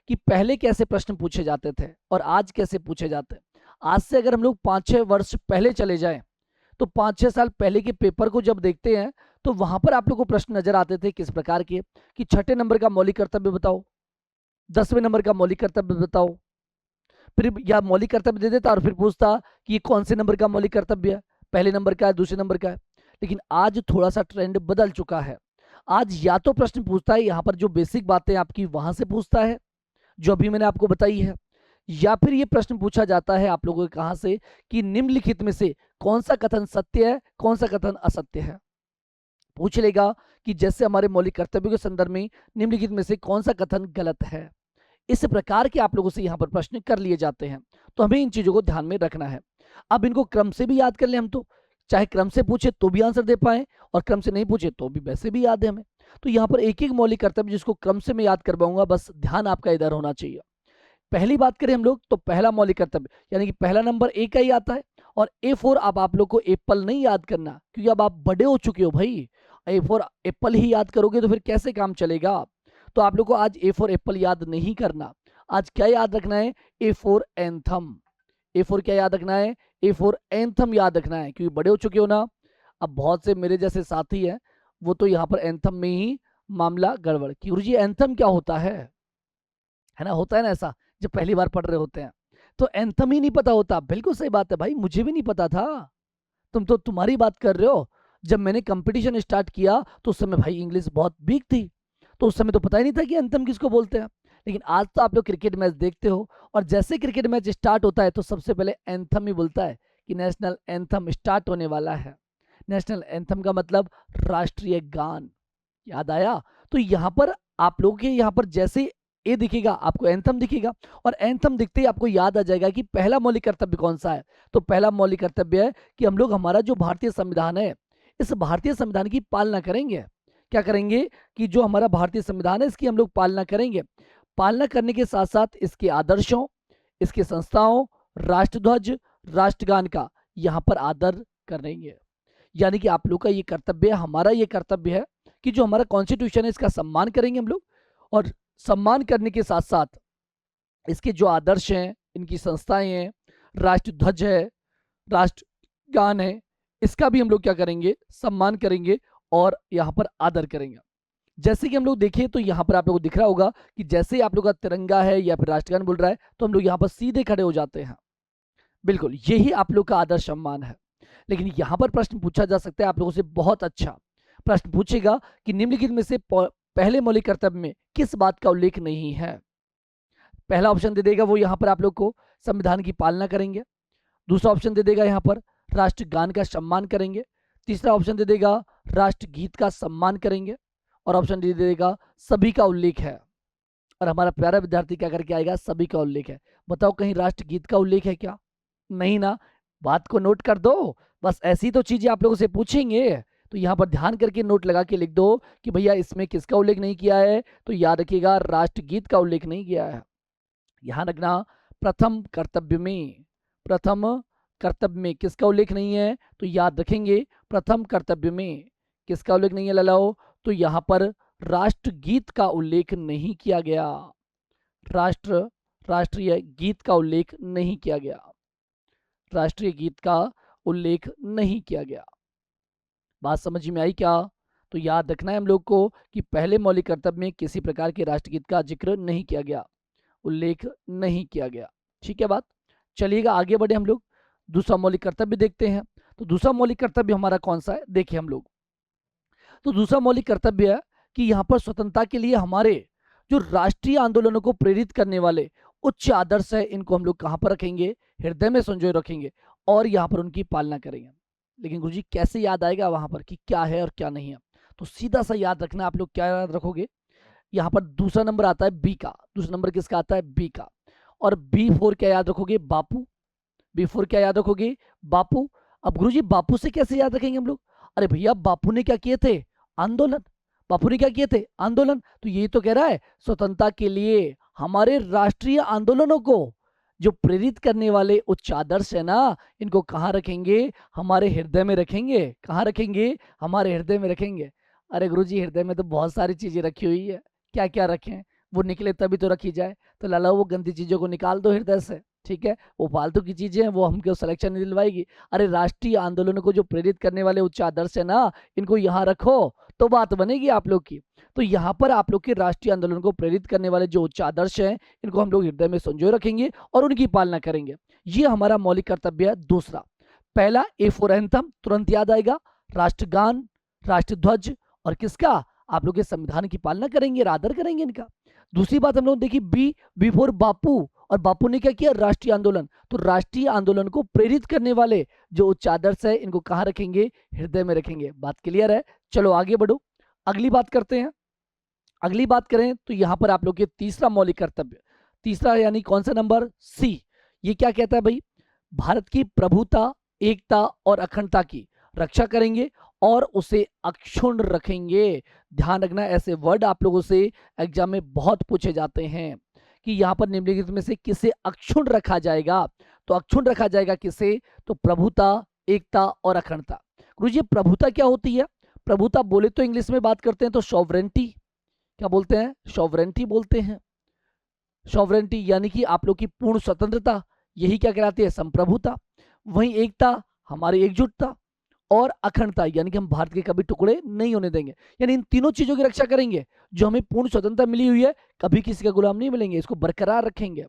कि पहले कैसे प्रश्न पूछे जाते थे और आज कैसे पूछे जाते हैं। आज से अगर हम लोग 5-6 वर्ष पहले चले जाएं तो 5-6 साल पहले के पेपर को जब देखते हैं तो वहां पर आप लोग को प्रश्न नजर आते थे किस प्रकार के, कि छठे नंबर का मौलिक कर्तव्य बताओ, 10वें नंबर का मौलिक कर्तव्य बताओ। फिर या मौलिक कर्तव्य दे देता और फिर पूछता कि ये कौन से नंबर का मौलिक कर्तव्य है, पहले नंबर का है, दूसरे नंबर का है। लेकिन आज थोड़ा सा ट्रेंड बदल चुका है। आज या तो प्रश्न पूछता है यहाँ पर जो बेसिक बातें आपकी वहां से पूछता है जो अभी मैंने आपको बताई है, या फिर ये प्रश्न पूछा जाता है आप लोगों के कहां से कि निम्नलिखित में से कौन सा कथन सत्य है, कौन सा कथन असत्य है। पूछ लेगा कि जैसे हमारे मौलिक कर्तव्यों के संदर्भ में निम्नलिखित में से कौन सा कथन गलत है। इस प्रकार के आप लोगों से यहाँ पर प्रश्न कर लिए जाते हैं, तो हमें इन चीजों को ध्यान में रखना है। अब इनको क्रम से भी याद कर ले हम, तो चाहे क्रम से पूछे तो भी आंसर दे पाए और क्रम से नहीं पूछे तो भी वैसे भी याद है हमें। तो यहाँ पर एक एक मौलिक कर्तव्य जिसको क्रम से मैं याद करवाऊंगा, बस ध्यान आपका इधर होना चाहिए। पहली बात करें हम लोग तो पहला मौलिक कर्तव्य यानी कि पहला नंबर ए का ही आता है। और A4 अब आप लोग को एप्पल नहीं याद करना, क्योंकि अब आप बड़े हो चुके हो भाई। A4 एप्पल ही याद करोगे तो फिर कैसे काम चलेगा। तो आप लोग को आज A4 एप्पल याद नहीं करना। आज क्या याद रखना है, A4 एंथम। A4 क्या याद रखना है, A4 एंथम याद रखना है, क्योंकि बड़े हो चुके हो ना। अब बहुत से मेरे जैसे साथी हैं वो तो यहाँ पर एंथम में ही मामला गड़बड़ कि गुरुजी एंथम क्या होता है ना, होता है ना ऐसा जब पहली बार पढ़ रहे होते हैं तो एंथम ही नहीं पता होता। बिल्कुल सही बात है भाई, मुझे भी नहीं पता था। तुम तो तुम्हारी बात कर रहे हो। जब मैंने कंपटीशन स्टार्ट किया तो उस समय भाई इंग्लिश बहुत वीक थी, तो उस समय तो पता ही नहीं था कि एंथम किसको बोलते हैं। लेकिन आज तो आप लोग क्रिकेट मैच देखते हो और जैसे क्रिकेट मैच स्टार्ट होता है तो सबसे पहले एंथम ही बोलता है कि नेशनल एंथम स्टार्ट होने वाला है। नेशनल एंथम का मतलब राष्ट्रीय गान। याद आया। तो यहाँ पर आप लोगों के यहाँ पर जैसे ए दिखेगा आपको एंथम दिखेगा, और एंथम दिखते ही आपको याद आ जाएगा कि पहला मौलिक कर्तव्य कौन सा है। तो पहला मौलिक कर्तव्य है कि हम लोग हमारा जो भारतीय संविधान है इस भारतीय संविधान की पालना करेंगे। क्या करेंगे कि जो हमारा भारतीय संविधान है इसकी हम लोग पालना करेंगे। पालना करने के साथ साथ इसके आदर्शों, इसके संस्थाओं, राष्ट्रध्वज, राष्ट्रगान का यहाँ पर आदर करेंगे। यानी कि आप लोग का ये कर्तव्य है, हमारा ये कर्तव्य है कि जो हमारा कॉन्स्टिट्यूशन है इसका सम्मान करेंगे हम लोग। और सम्मान करने के साथ साथ इसके जो आदर्श हैं, इनकी संस्थाएं हैं, राष्ट्रध्वज है, राष्ट्रगान है, इसका भी हम लोग क्या करेंगे, सम्मान करेंगे और यहाँ पर आदर करेंगे। जैसे कि हम लोग देखें तो यहाँ पर आप लोगों को दिख रहा होगा कि जैसे ही आप लोग का तिरंगा है या फिर राष्ट्रगान बोल रहा है तो हम लोग यहाँ पर सीधे खड़े हो जाते हैं। बिल्कुल यही आप लोग का आदर सम्मान है। लेकिन यहाँ पर प्रश्न पूछा जा सकता है आप लोगों से, बहुत अच्छा प्रश्न पूछेगा कि निम्नलिखित में से पहले मौलिक कर्तव्य में किस बात का उल्लेख नहीं है। पहला ऑप्शन दे देगा वो यहाँ पर आप लोग को संविधान की पालना करेंगे। दूसरा ऑप्शन दे देगा यहाँ पर राष्ट्रगान का सम्मान करेंगे। तीसरा ऑप्शन दे देगा राष्ट्रगीत का सम्मान करेंगे। और ऑप्शन दे देगा सभी का उल्लेख है। और हमारा प्यारा विद्यार्थी क्या करके आएगा, सभी का उल्लेख है। बताओ कहीं राष्ट्रगीत का उल्लेख है क्या, नहीं ना। बात को नोट कर दो, बस ऐसी तो चीजें आप लोगों से पूछेंगे तो यहाँ पर ध्यान करके नोट लगा के लिख दो कि भैया इसमें किसका उल्लेख नहीं किया है, तो याद रखिएगा राष्ट्रगीत का उल्लेख नहीं किया है। यहाँ रखना प्रथम कर्तव्य में, प्रथम कर्तव्य में किसका उल्लेख नहीं है, तो याद रखेंगे प्रथम कर्तव्य में किसका उल्लेख नहीं है लालाओ, तो यहाँ पर राष्ट्रगीत का उल्लेख नहीं किया गया। राष्ट्रीय गीत का उल्लेख नहीं किया गया, राष्ट्रीय गीत का उल्लेख नहीं किया गया। बात समझ में आई क्या। तो याद रखना है हम लोग को कि पहले मौलिक कर्तव्य में किसी प्रकार के राष्ट्रगीत का जिक्र नहीं किया गया, उल्लेख नहीं किया गया। ठीक है बात। चलिएगा आगे बढ़े हम लोग, दूसरा मौलिक कर्तव्य देखते हैं। तो दूसरा मौलिक कर्तव्य हमारा कौन सा है, देखिए हम लोग। तो दूसरा मौलिक कर्तव्य है कि यहाँ पर स्वतंत्रता के लिए हमारे जो राष्ट्रीय आंदोलनों को प्रेरित करने वाले उच्च आदर्श है इनको हम लोग कहाँ पर रखेंगे, हृदय में संजोए रखेंगे और यहाँ पर उनकी पालना करेंगे। लेकिन गुरुजी कैसे याद आएगा वहां पर कि क्या है और क्या नहीं है, तो सीधा सा याद रखना। आप लोग क्या याद रखोगे, यहाँ पर दूसरा नंबर आता है बी का। दूसरा नंबर किसका आता है, बी का। और B4 क्या याद रखोगे, बापू। B4 क्या याद रखोगे, बापू। अब गुरुजी बापू से कैसे याद रखेंगे हम लोग, अरे भैया बापू ने क्या किए थे, आंदोलन। बापू ने क्या किए थे, आंदोलन। तो ये तो कह रहा है स्वतंत्रता के लिए हमारे राष्ट्रीय आंदोलनों को जो प्रेरित करने वाले उच्च आदर्श है ना, इनको कहाँ रखेंगे, हमारे हृदय में रखेंगे। कहाँ रखेंगे, हमारे हृदय में रखेंगे। अरे गुरुजी हृदय में तो बहुत सारी चीजें रखी हुई है, क्या क्या रखें, वो निकले तभी तो रखी जाए। तो लाला वो गंदी चीजों को निकाल दो हृदय से, ठीक है। वो फालतू की चीजें हैं वो हमको सिलेक्शन नहीं दिलवाएगी। अरे राष्ट्रीय आंदोलनों को जो प्रेरित करने वाले उच्च आदर्श है ना, इनको यहाँ रखो तो बात बनेगी आप लोग की। तो यहाँ पर आप लोग के राष्ट्रीय आंदोलन को प्रेरित करने वाले जो उच्च आदर्श हैं, इनको हम लोग हृदय में संजोए रखेंगे और उनकी पालना करेंगे। ये हमारा मौलिक कर्तव्य है। दूसरा, पहला ए फॉर एंथम, तुरंत याद आएगा, राष्ट्रगान, राष्ट्रध्वज और किसका, आप लोग के संविधान की पालना करेंगे, आदर करेंगे इनका। दूसरी बात हम लोग देखिए, बी फॉर बापू, और बापू ने क्या किया, राष्ट्रीय आंदोलन। तो राष्ट्रीय आंदोलन को प्रेरित करने वाले जो उच्च आदर्श है, इनको कहाँ रखेंगे, हृदय में रखेंगे। बात क्लियर है? चलो आगे बढ़ो, अगली बात करते हैं। अगली बात करें तो यहां पर आप लोग के तीसरा मौलिक कर्तव्य, तीसरा यानी कौन सा नंबर, सी, ये क्या कहता है भाई, भारत की प्रभुता, एकता और अखंडता की रक्षा करेंगे और उसे अक्षुण्ण रखेंगे। ध्यान रखना, ऐसे वर्ड आप लोगों से एग्जाम में बहुत पूछे जाते हैं कि यहाँ पर निम्नलिखित में से किसे अक्षुण्ण रखा जाएगा। तो अक्षुण्ण रखा जाएगा किसे, तो प्रभुता, एकता और अखंडता। गुरुजी प्रभुता क्या होती है? प्रभुता बोले तो इंग्लिश में बात करते हैं तो सॉवरेंटी, क्या बोलते हैं, सॉवरेंटी बोलते हैं। सॉवरेंटी यानी कि आप लोग की पूर्ण स्वतंत्रता, यही क्या कहलाती है, संप्रभुता। वहीं एकता हमारी एकजुटता, और अखंडता यानी कि हम भारत के कभी टुकड़े नहीं होने देंगे। यानी इन तीनों चीजों की रक्षा करेंगे। जो हमें पूर्ण स्वतंत्रता मिली हुई है, कभी किसी का गुलाम नहीं मिलेंगे, इसको बरकरार रखेंगे।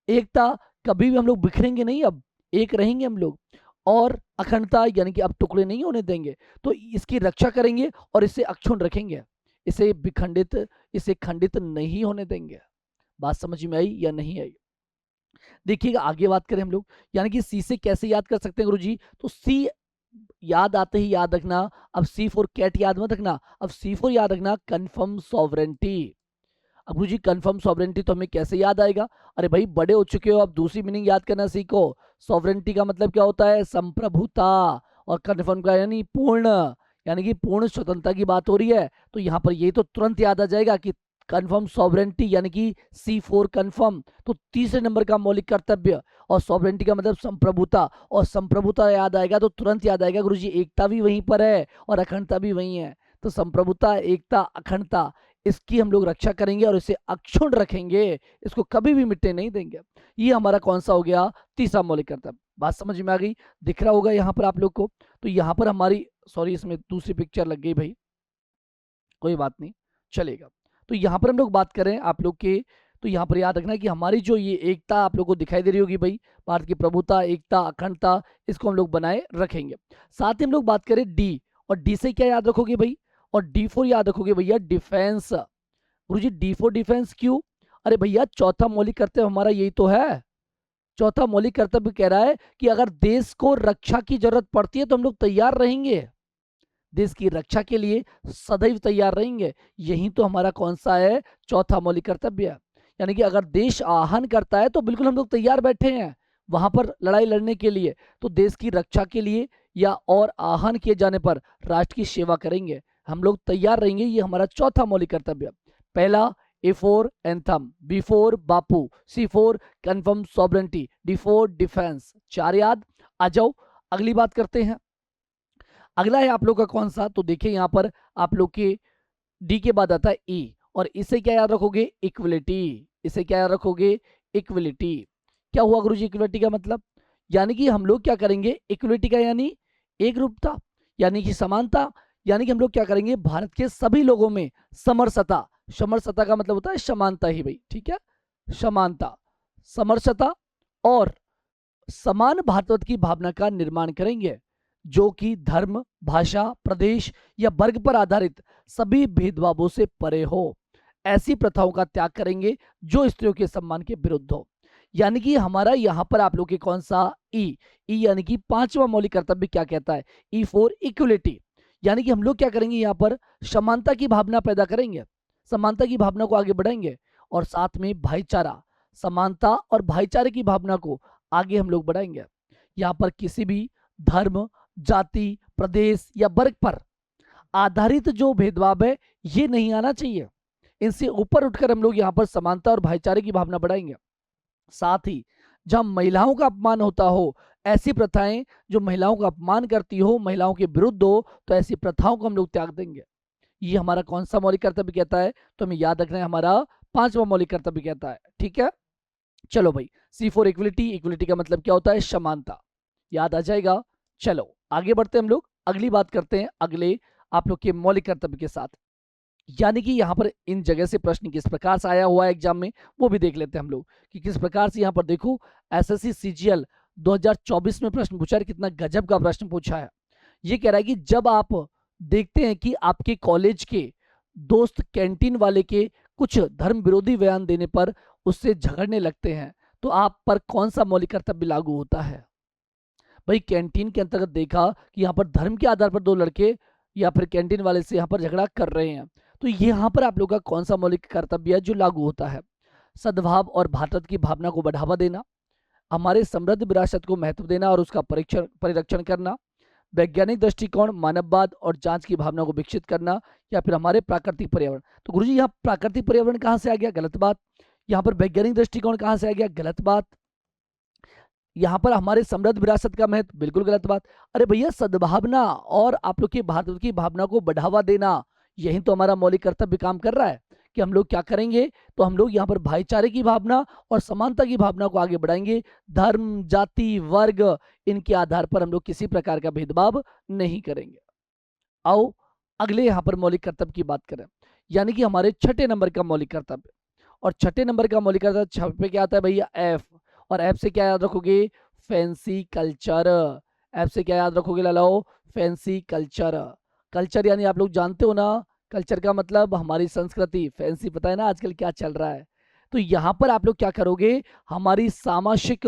एकता, कभी भी हम लोग बिखरेंगे नहीं, अब एक रहेंगे हम लोग। और अखंडता यानी कि अब टुकड़े नहीं होने देंगे, तो इसकी रक्षा करेंगे और इसे अक्षुण्ण रखेंगे, इसे विखंडित, इसे खंडित नहीं होने देंगे। बात समझ में आई या नहीं आई? देखिएगा आगे बात करें हम लोग, यानी कि सी से कैसे याद कर सकते हैं गुरुजी, तो सी याद आते ही याद रखना, अब सी फॉर कैट याद मत रखना, अब सी फॉर याद रखना कंफर्म सॉवरेंटी। अब गुरुजी कंफर्म सॉवरेंटी तो हमें कैसे याद आएगा? अरे भाई बड़े हो चुके हो, अब दूसरी मीनिंग याद करना सीखो। सॉवरेंटी का मतलब क्या होता है, संप्रभुता, और कंफर्म का यानी पूर्ण, यानी कि पूर्ण स्वतंत्रता की बात हो रही है। तो यहाँ पर ये तो तुरंत याद आ जाएगा कि कन्फर्म सॉवरेंटी यानी कि C4 कन्फर्म। तो तीसरे नंबर का मौलिक कर्तव्य, और सॉवरेंटी का मतलब संप्रभुता, और संप्रभुता याद आएगा तो तुरंत याद आएगा गुरुजी एकता भी वहीं पर है और अखंडता भी वहीं है। तो संप्रभुता, एकता, अखंडता, इसकी हम लोग रक्षा करेंगे और इसे अक्षुण्ण रखेंगे, इसको कभी भी मिटने नहीं देंगे। ये हमारा कौन सा हो गया, तीसरा मौलिक कर्तव्य। बात समझ में आ गई? दिख रहा होगा यहाँ पर आप लोग को। तो यहाँ पर हमारी, सॉरी इसमें दूसरी पिक्चर लग गई भाई, कोई बात नहीं, चलेगा। तो यहाँ पर हम लोग बात करें आप लोग के, तो यहाँ पर याद रखना कि हमारी जो ये एकता आप लोग को दिखाई दे रही होगी भाई, भारत की प्रभुता, एकता, अखंडता, इसको हम लोग बनाए रखेंगे। साथ ही हम लोग बात करें डी, और डी से क्या याद रखोगे भाई, और डी फोर याद रखोगे भैया defence. Guruji D for defence क्यों? अरे भैया चौथा मौलिक कर्तव्य हमारा यही तो है। चौथा मौलिक कर्तव्य कह रहा है कि अगर देश को रक्षा की जरूरत पड़ती है तो हम लोग तैयार रहेंगे, देश की रक्षा के लिए सदैव तैयार रहेंगे। यही तो हमारा कौन सा है, चौथा मौलिक कर्तव्य है। यानी कि अगर देश आह्वान करता है तो बिल्कुल हम लोग तैयार बैठे हैं वहां पर लड़ाई लड़ने के लिए। तो देश की रक्षा के लिए या और आह्वान किए जाने पर राष्ट्र की सेवा करेंगे, हम लोग तैयार रहेंगे। ये हमारा चौथा मौलिक कर्तव्य। पहला A for anthem, B for Bapu, C for confirm sovereignty, D for defence. चार याद आ जाओ। अगली बात करते हैं। अगला है आप लोग का कौन सा, तो देखिए यहाँ पर आप लोग के डी के बाद आता है ई, और इसे क्या याद रखोगे, इक्वलिटी। इसे क्या याद रखोगे, इक्वलिटी। क्या हुआ गुरुजी इक्वलिटी का मतलब? यानी कि हम लोग क्या करेंगे, इक्वलिटी का यानी एक रूपता, यानी कि समानता। यानी कि हम लोग क्या करेंगे, भारत के सभी लोगों में समरसता, समरसता का मतलब होता है समानता ही भाई, ठीक है, समानता, समरसता और समान भारतवत की भावना का निर्माण करेंगे, जो कि धर्म, भाषा, प्रदेश या वर्ग पर आधारित सभी भेदभावों से परे हो। ऐसी प्रथाओं का त्याग करेंगे जो स्त्रियों के सम्मान के विरुद्ध हो। यानी कि हमारा यहाँ पर आप लोग के कौन सा, ई यानी कि पांचवा मौलिक कर्तव्य क्या कहता है, ई फॉर इक्वलिटी। यानी कि हम लोग क्या करेंगे, यहाँ पर समानता की भावना पैदा करेंगे, समानता की भावना को आगे बढ़ाएंगे, और साथ में भाईचारा, समानता और भाईचारे की भावना को आगे हम लोग बढ़ाएंगे। यहाँ पर किसी भी धर्म, जाति, प्रदेश या वर्ग पर आधारित जो भेदभाव है ये नहीं आना चाहिए। इनसे ऊपर उठकर हम लोग यहाँ पर समानता और भाईचारे की भावना बढ़ाएंगे। साथ ही जहां महिलाओं का अपमान होता हो, ऐसी प्रथाएं जो महिलाओं का अपमान करती हो, महिलाओं के विरुद्ध हो, तो ऐसी प्रथाओं को हम लोग त्याग देंगे। ये हमारा कौन सा मौलिक कर्तव्य कहता है, तो हमें याद रखना है हमारा पांचवा मौलिक कर्तव्य कहता है, ठीक है। चलो भाई, सी फॉर इक्वलिटी, इक्वलिटी का मतलब क्या होता है, समानता, याद आ जाएगा। चलो आगे बढ़ते हैं हम लोग, अगली बात करते हैं अगले आप लोग के मौलिक कर्तव्य के साथ। यानी कि यहाँ पर इन जगह से प्रश्न किस प्रकार से आया हुआ है एग्जाम में, वो भी देख लेते हैं हम लोग कि किस प्रकार से यहाँ पर देखो एसएससी सीजीएल 2024 में प्रश्न पूछा है। कितना गजब का प्रश्न पूछा है। ये कह रहा है कि जब आप देखते हैं कि आपके कॉलेज के दोस्त कैंटीन वाले के कुछ धर्म विरोधी बयान देने पर उससे झगड़ने लगते हैं, तो आप पर कौन सा मौलिक कर्तव्य लागू होता है। भाई कैंटीन के अंतर्गत देखा कि यहाँ पर धर्म के आधार पर दो लड़के या फिर कैंटीन वाले से यहाँ पर झगड़ा कर रहे हैं, तो यहाँ पर आप लोग का कौन सा मौलिक कर्तव्य है जो लागू होता है। सद्भाव और भारत की भावना को बढ़ावा देना, हमारे समृद्ध विरासत को महत्व देना और उसका परिरक्षण करना, वैज्ञानिक दृष्टिकोण, मानववाद और जांच की भावना को विकसित करना, या फिर हमारे प्राकृतिक पर्यावरण। तो गुरुजी यहाँ प्राकृतिक पर्यावरण कहाँ से आ गया, गलत बात। यहाँ पर वैज्ञानिक दृष्टिकोण कहाँ से आ गया, गलत बात। यहाँ पर हमारे समृद्ध विरासत का महत्व, बिल्कुल गलत बात। अरे भैया सद्भावना और आप लोग की भारत की भावना को बढ़ावा देना, यही तो हमारा मौलिक कर्तव्य काम कर रहा है कि हम लोग क्या करेंगे, तो हम लोग यहाँ पर भाईचारे की भावना और समानता की भावना को आगे बढ़ाएंगे। धर्म, जाति, वर्ग, इनके आधार पर हम लोग किसी प्रकार का भेदभाव नहीं करेंगे। आओ अगले यहाँ पर मौलिक कर्तव्य की बात करें, यानी कि हमारे छठे नंबर का मौलिक कर्तव्य। और छठे नंबर का मौलिक कर्तव्य छठे पे क्या आता है भैया, एफ। और एफ से क्या याद रखोगे, फैंसी कल्चर। एफ से क्या याद रखोगे लालाओ, फैंसी कल्चर। कल्चर यानी आप लोग जानते हो ना, कल्चर का मतलब हमारी संस्कृति। फैंसी पता है ना आजकल क्या चल रहा है। तो यहाँ पर आप लोग क्या करोगे, हमारी सामाजिक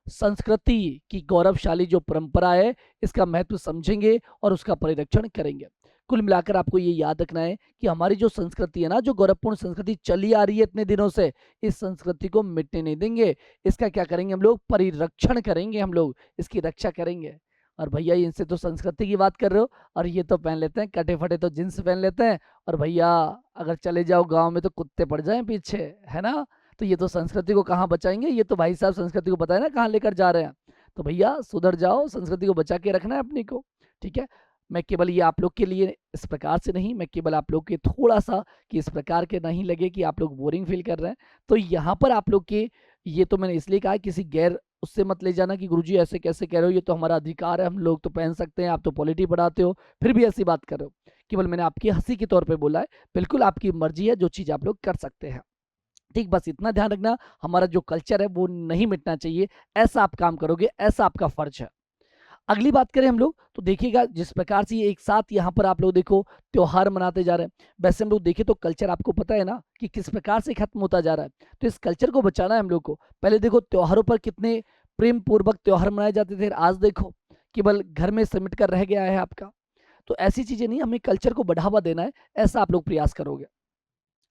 संस्कृति की गौरवशाली जो परंपरा है इसका महत्व समझेंगे और उसका परिरक्षण करेंगे। कुल मिलाकर आपको ये याद रखना है कि हमारी जो संस्कृति है ना, जो गौरवपूर्ण संस्कृति चली आ रही है इतने दिनों से, इस संस्कृति को मिटने नहीं देंगे। इसका क्या करेंगे हम लोग, परिरक्षण करेंगे, हम लोग इसकी रक्षा करेंगे। और भैया इनसे तो संस्कृति की बात कर रहे हो, और ये तो पहन लेते हैं कटे फटे तो जींस पहन लेते हैं, और भैया अगर चले जाओ गांव में तो कुत्ते पड़ जाएं पीछे, है ना। तो ये तो संस्कृति को कहाँ बचाएंगे, ये तो भाई साहब संस्कृति को पता है ना कहाँ लेकर जा रहे हैं। तो भैया सुधर जाओ, संस्कृति को बचा के रखना है अपने को, ठीक है। मैं केवल ये आप लोग के लिए इस प्रकार से नहीं, मैं केवल आप लोग के थोड़ा सा कि इस प्रकार के नहीं लगे कि आप लोग बोरिंग फील कर रहे हैं, तो यहाँ पर आप लोग के ये तो मैंने इसलिए कहा किसी गैर उससे मत ले जाना कि गुरुजी ऐसे कैसे कह रहे हो, ये तो हमारा अधिकार है, हम लोग तो पहन सकते हैं, आप तो पॉलिटी पढ़ाते हो फिर भी ऐसी बात कर रहे हो। केवल मैंने आपकी हंसी के तौर पे बोला है, बिल्कुल आपकी मर्जी है, जो चीज़ आप लोग कर सकते हैं, ठीक। बस इतना ध्यान रखना, हमारा जो कल्चर है वो नहीं मिटना चाहिए, ऐसा आप काम करोगे, ऐसा आपका फर्ज है। अगली बात करें हम लोग तो देखिएगा जिस प्रकार से ये एक साथ यहाँ पर आप लोग देखो त्योहार मनाते जा रहे हैं, वैसे हम लोग देखें तो कल्चर आपको पता है ना कि किस प्रकार से खत्म होता जा रहा है। तो इस कल्चर को बचाना है हम लोग को। पहले देखो त्योहारों पर कितने प्रेम पूर्वक त्योहार मनाए जाते थे, आज देखो केवल घर में सिमट कर रह गया है आपका। तो ऐसी चीजें नहीं, हमें कल्चर को बढ़ावा देना है, ऐसा आप लोग प्रयास करोगे।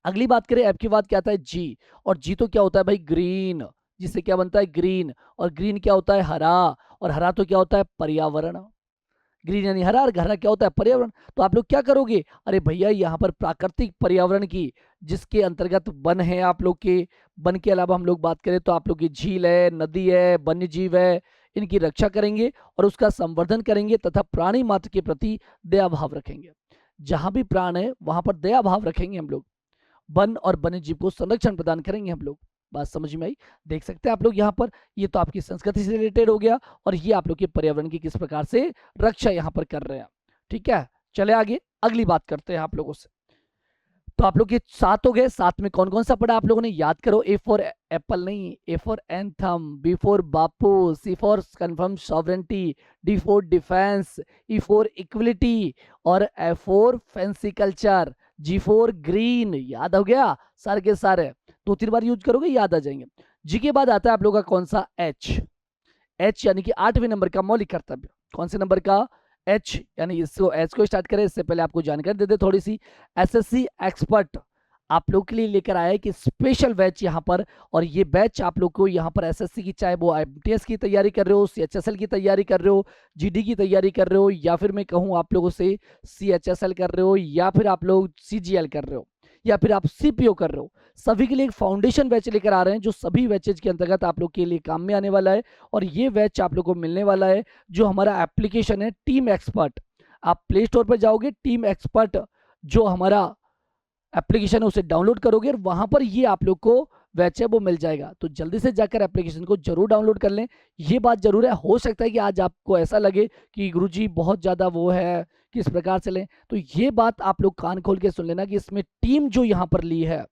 अगली बात करें ऐप की बात, क्या आता है जी। और जी तो क्या होता है भाई, ग्रीन, जिससे क्या बनता है ग्रीन, और ग्रीन क्या होता है हरा, और हरा तो क्या होता है पर्यावरण। ग्रीन यानी हरा, और हरा क्या होता है पर्यावरण। तो आप लोग क्या करोगे, अरे भैया यहाँ पर प्राकृतिक पर्यावरण की, जिसके अंतर्गत वन है आप लोग के, वन के अलावा हम लोग बात करें तो आप लोग की झील है, नदी है, वन्य जीव है, इनकी रक्षा करेंगे और उसका संवर्धन करेंगे तथा प्राणी मात्र के प्रति दया भाव रखेंगे। जहां भी प्राण है वहां पर दया भाव रखेंगे हम लोग, वन और वन्य जीव को संरक्षण प्रदान करेंगे हम लोग। बात समझ में आई, देख सकते हैं आप लोग यहाँ पर, ये तो आपकी संस्कृति से रिलेटेड हो गया, और ये आप लोग के पर्यावरण की किस प्रकार से रक्षा यहाँ पर कर रहे हैं, ठीक है। चले आगे अगली बात करते हैं आप लोगों से। तो आप लोग ये 7 हो गए, 7 में कौन कौन सा पढ़ा आप लोगों ने, याद करो। ए फॉर एप्पल नहीं, A for anthem, B for Bapu, C for confirm sovereignty, D for defence, E for equality, और F for fancy culture, G for green. याद हो गया सारे के सारे, 2-3 बार यूज करोगे याद आ जाएंगे। जी के बाद आता है आप लोगों का कौन सा, एच। एच यानी कि 8वें नंबर का मौलिक कर्तव्य, कौन से नंबर का, एच। यानी इसको एच को स्टार्ट करें, इससे पहले आपको जानकारी दे दे थोड़ी सी। एसएससी एक्सपर्ट आप लोग के लिए लेकर आया है कि स्पेशल बैच यहाँ पर, और ये बैच आप लोग को यहाँ पर एसएससी की, चाहे वो आईएमटीएस की तैयारी कर रहे हो, सीएचएसएल की तैयारी कर रहे हो, जीडी की तैयारी कर रहे हो, या फिर मैं कहूँ आप लोगों से सीएचएसएल कर रहे हो, या फिर आप लोग सीजीएल कर रहे हो, या फिर आप सीपीओ कर रहे हो, सभी के लिए एक फाउंडेशन बैच लेकर आ रहे हैं जो सभी बैचेज के अंतर्गत आप लोग के लिए काम में आने वाला है। और ये बैच आप लोग को मिलने वाला है जो हमारा एप्लीकेशन है टीम एक्सपर्ट। आप प्ले स्टोर पर जाओगे, टीम एक्सपर्ट जो हमारा एप्लीकेशन है उसे डाउनलोड करोगे, और वहां पर ये आप लोग को वैच है वो मिल जाएगा। तो जल्दी से जाकर एप्लीकेशन को जरूर डाउनलोड कर लें। ये बात जरूर है, हो सकता है कि आज आपको ऐसा लगे कि गुरुजी बहुत ज़्यादा वो है, किस प्रकार से लें, तो ये बात आप लोग कान खोल के सुन लेना कि इसमें टीम जो यहाँ पर ली है,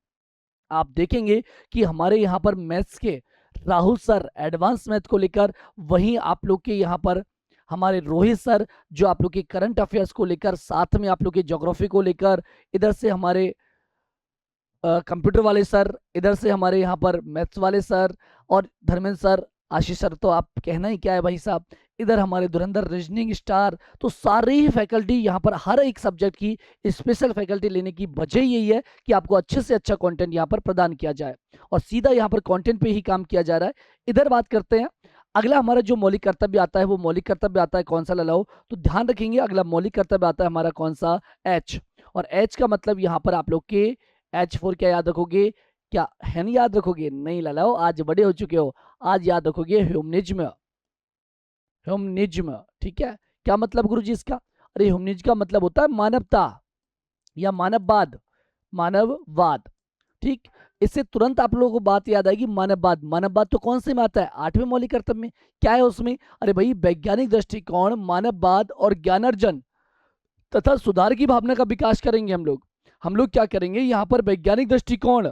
आप देखेंगे कि हमारे यहाँ पर मैथ्स के राहुल सर एडवांस मैथ को लेकर, वहीं आप लोग के यहाँ पर हमारे रोहित सर जो आप लोग के करंट अफेयर्स को लेकर, साथ में आप लोग के ज्योग्राफी को लेकर, इधर से हमारे कंप्यूटर वाले सर, इधर से हमारे यहाँ पर मैथ्स वाले सर, और धर्मेंद्र सर, आशीष सर तो आप कहना ही क्या है भाई साहब, इधर हमारे धुरंधर रीजनिंग स्टार, तो सारी ही फैकल्टी यहाँ पर हर एक सब्जेक्ट की स्पेशल फैकल्टी लेने की वजह यही है कि आपको अच्छे से अच्छा कंटेंट यहाँ पर प्रदान किया जाए, और सीधा यहाँ पर कंटेंट पे ही काम किया जा रहा है। इधर बात करते हैं, अगला हमारा जो मौलिक कर्तव्य आता है, वो मौलिक कर्तव्य आता है कौन सा ललाओ, तो ध्यान रखेंगे अगला मौलिक कर्तव्य आता है हमारा कौन सा, एच। और एच का मतलब यहाँ पर आप लोग के H4 क्या याद रखोगे, क्या है नहीं याद रखोगे, नहीं लालाओ आज बड़े हो चुके हो, आज याद रखोगे ह्यूमनिज्म। ह्यूमनिज्म, ठीक है, क्या मतलब गुरुजी इसका, अरे ह्यूमनिज्म का मतलब होता है मानवता या मानववाद, मानववाद, ठीक। इससे तुरंत आप लोगों को बात याद आएगी मानववाद। मानववाद तो कौन से में आता है, 8वें मौलिक कर्तव्य में, क्या है उसमें, अरे भाई वैज्ञानिक दृष्टिकोण, मानववाद और ज्ञानार्जन तथा सुधार की भावना का विकास करेंगे हम लोग क्या करेंगे यहाँ पर, वैज्ञानिक दृष्टिकोण,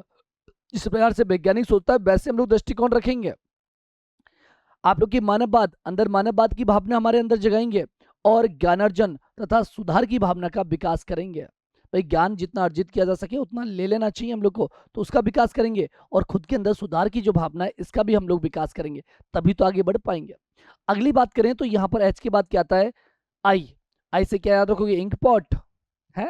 जिस प्रकार से वैज्ञानिक सोचता है वैसे हम लोग दृष्टिकोण रखेंगे। आप लोग की मानववाद, अंदर मानववाद की भावना हमारे अंदर जगाएंगे, और ज्ञानार्जन तथा सुधार की भावना का विकास करेंगे। भाई ज्ञान जितना अर्जित किया जा सके उतना ले लेना चाहिए हम लोग को, तो उसका विकास करेंगे, और खुद के अंदर सुधार की जो भावना है इसका भी हम लोग विकास करेंगे, तभी तो आगे बढ़ पाएंगे। अगली बात करें तो यहाँ पर एच के बाद क्या आता है, आई। आई से क्या याद रखोगे, इंक पॉट है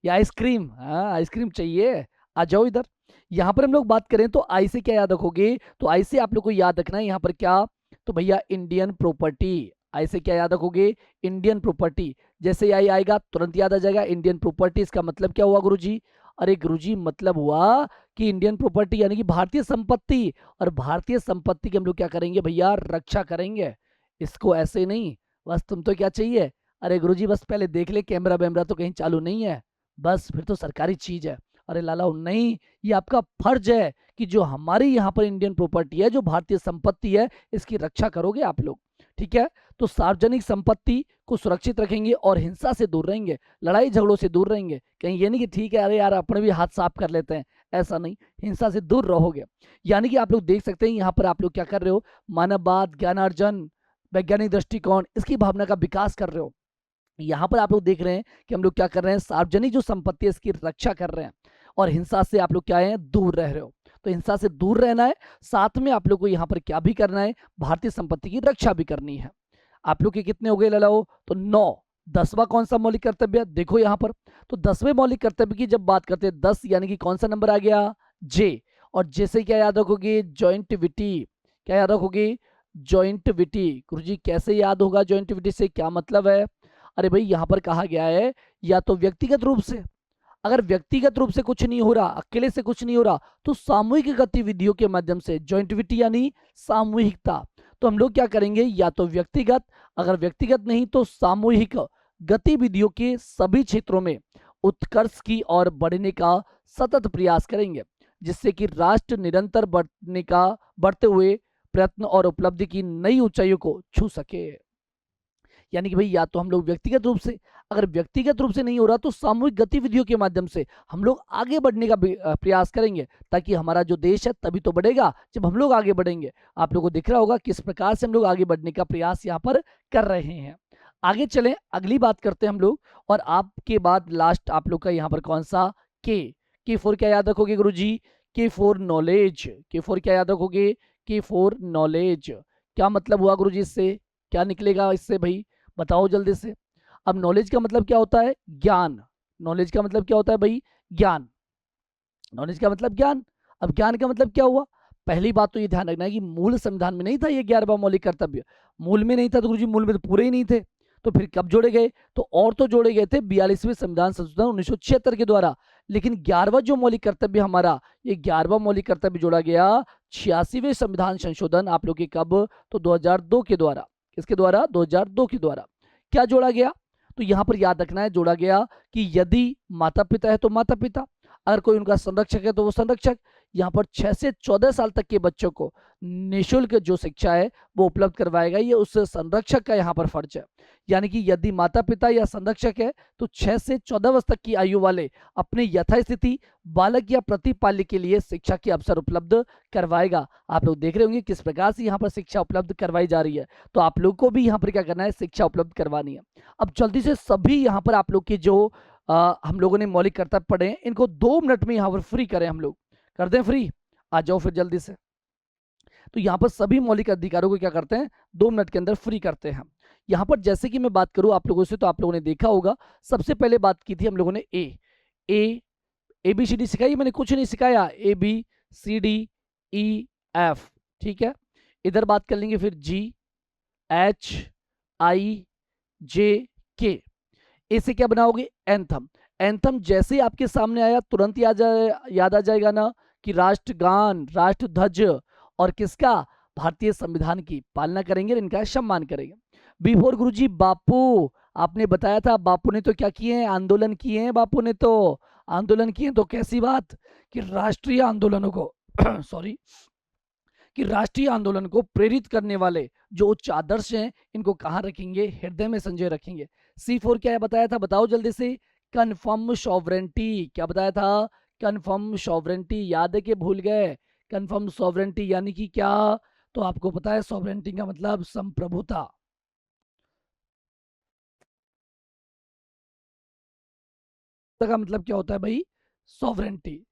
या आइसक्रीम, हाँ आइसक्रीम चाहिए, आ जाओ इधर। यहाँ पर हम लोग बात करें तो आई से क्या याद रखोगे, तो आई से आप लोग को याद रखना है यहाँ पर क्या, तो भैया इंडियन प्रॉपर्टी। आई से क्या याद रखोगे, इंडियन प्रॉपर्टी। जैसे आई आएगा तुरंत याद आ जाएगा इंडियन प्रॉपर्टी। इसका मतलब क्या हुआ गुरुजी, अरे गुरुजी मतलब हुआ कि इंडियन प्रॉपर्टी यानी कि भारतीय संपत्ति, और भारतीय संपत्ति की हम लोग क्या करेंगे भैया, रक्षा करेंगे। इसको ऐसे नहीं बस तुम तो क्या चाहिए, अरे गुरुजी बस पहले देख ले कैमरा वैमरा तो कहीं चालू नहीं है, बस फिर तो सरकारी चीज है। अरे लाला नहीं, ये आपका फर्ज है कि जो हमारी यहाँ पर इंडियन प्रॉपर्टी है, जो भारतीय संपत्ति है, इसकी रक्षा करोगे आप लोग, ठीक है। तो सार्वजनिक संपत्ति को सुरक्षित रखेंगे और हिंसा से दूर रहेंगे, लड़ाई झगड़ों से दूर रहेंगे। कहीं ये नहीं कि ठीक है अरे यार अपने भी हाथ साफ कर लेते हैं, ऐसा नहीं, हिंसा से दूर रहोगे। यानी कि आप लोग देख सकते हैं यहाँ पर आप लोग क्या कर रहे हो, मानववाद, ज्ञानार्जन, वैज्ञानिक दृष्टिकोण, इसकी भावना का विकास कर रहे हो। यहाँ पर आप लोग देख रहे हैं कि हम लोग क्या कर रहे हैं, सार्वजनिक जो संपत्ति है इसकी रक्षा कर रहे हैं, और हिंसा से आप लोग क्या है, दूर रह रहे हो। तो हिंसा से दूर रहना है, साथ में आप लोग को यहाँ पर क्या भी करना है, भारतीय संपत्ति की रक्षा भी करनी है। आप लोग के कितने हो गए ललाओ, तो 9। 10वां कौन सा मौलिक कर्तव्य, देखो यहाँ पर, तो 10वें मौलिक कर्तव्य की जब बात करते हैं, 10 यानी कि कौन सा नंबर आ गया, जे। और जे से क्या याद रखोगे, जॉइंटिविटी। क्या याद रखोगे, जॉइंटिविटी। गुरुजी कैसे याद होगा, जॉइंटिविटी से क्या मतलब है, अरे भाई यहाँ पर कहा गया है या तो व्यक्तिगत रूप से, अगर व्यक्तिगत रूप से कुछ नहीं हो रहा, अकेले से कुछ नहीं हो रहा, तो सामूहिक गतिविधियों के माध्यम से, जॉइंटिविटी यानी सामूहिकता। तो हम लोग क्या करेंगे, या तो व्यक्तिगत, अगर व्यक्तिगत नहीं तो सामूहिक गतिविधियों के सभी क्षेत्रों में उत्कर्ष की ओर बढ़ने का सतत प्रयास करेंगे, जिससे कि राष्ट्र निरंतर बढ़ते हुए प्रयत्न और उपलब्धि की नई ऊंचाइयों को छू सके। यानी कि भाई या तो हम लोग व्यक्तिगत रूप से, अगर व्यक्तिगत रूप से नहीं हो रहा तो सामूहिक गतिविधियों के माध्यम से हम लोग आगे बढ़ने का प्रयास करेंगे, ताकि हमारा जो देश है तभी तो बढ़ेगा जब हम लोग आगे बढ़ेंगे। आप लोगों को दिख रहा होगा किस प्रकार से हम लोग आगे बढ़ने का प्रयास यहाँ पर कर रहे हैं। आगे चलें, अगली बात करते हैं हम लोग, और आपके बाद लास्ट आप लोग का यहाँ पर कौन सा, के फोर क्या याद रखोगे गुरुजी, के फोर नॉलेज। के फोर क्या याद रखोगे, के फोर नॉलेज। क्या मतलब हुआ गुरुजी, इससे क्या निकलेगा इससे भाई, बताओ जल्दी से। अब नॉलेज का मतलब क्या होता है, ज्ञान। नॉलेज का मतलब क्या होता है भाई, ज्ञान। नॉलेज का मतलब ज्ञान। अब ज्ञान का मतलब क्या हुआ, पहली बात तो ये ध्यान रखना है कि मूल संविधान में नहीं था ये 11वां मौलिक कर्तव्य, मूल में नहीं था, तो गुरुजी मूल में तो पूरे ही नहीं थे, तो फिर कब जोड़े गए, तो और तो जोड़े गए थे 42वें संविधान संशोधन 1976 के द्वारा, लेकिन 11वां जो मौलिक कर्तव्य हमारा, ये 11वां मौलिक कर्तव्य जोड़ा गया 86वें संविधान संशोधन आप लोग के कब, तो 2002 के द्वारा। किसके द्वारा, 2002 के द्वारा। क्या जोड़ा गया, तो यहाँ पर याद रखना है, जोड़ा गया कि यदि माता पिता है तो माता पिता, अगर कोई उनका संरक्षक है तो वो संरक्षक, यहाँ पर 6 से 14 साल तक के बच्चों को निःशुल्क जो शिक्षा है वो उपलब्ध करवाएगा। ये उस संरक्षक का यहाँ पर फर्ज है। यानी कि यदि माता पिता या संरक्षक है तो 6 से 14 वर्ष तक की आयु वाले अपने यथास्थिति बालक या प्रतिपाल्य के लिए शिक्षा के अवसर उपलब्ध करवाएगा। आप लोग देख रहे होंगे किस प्रकार से यहाँ पर शिक्षा उपलब्ध करवाई जा रही है। तो आप लोग को भी यहाँ पर क्या करना है, शिक्षा उपलब्ध करवानी है। अब जल्दी से सभी यहाँ पर आप लोग की जो हम लोगों ने मौलिक कर्तव्य पढ़े हैं इनको 2 मिनट में यहाँ पर फ्री करें, हम लोग कर दें फ्री। आ जाओ फिर जल्दी से। तो यहाँ पर सभी मौलिक अधिकारों को क्या करते हैं, 2 मिनट के अंदर फ्री करते हैं। यहाँ पर जैसे कि मैं बात करूँ आप लोगों से, तो आप लोगों ने देखा होगा सबसे पहले बात की थी हम लोगों ने ABCD सिखाई, मैंने कुछ नहीं सिखाया, ABCDEF, ठीक है। इधर बात कर लेंगे फिर GHIJK। इसे क्या बनाओगे, एंथम। एंथम जैसे ही आपके सामने आया तुरंत याद आ जाएगा ना कि राष्ट्रगान, राष्ट्रध्वज और किसका, भारतीय संविधान की पालना करेंगे, इनका सम्मान करेंगे। बिफोर गुरुजी, बापू, आपने बताया था बापू ने तो क्या किए हैं, आंदोलन किए हैं, बापू ने तो आंदोलन किए। तो कैसी बात कि राष्ट्रीय आंदोलनों को सॉरी कि राष्ट्रीय आंदोलन को प्रेरित करने वाले जो उच्च आदर्श हैं इनको कहाँ रखेंगे, हृदय में संजय रखेंगे। C4 क्या है बताया था, बताओ जल्दी से, कन्फर्म सॉवरेंटी। क्या बताया था, कन्फर्म सॉवरेंटी। याद है कि भूल गए, कन्फर्म सॉवरेंटी यानी कि क्या, तो आपको पता है सॉवरेंटी का मतलब संप्रभुता। का मतलब क्या होता है भाई, सॉवरेंटी।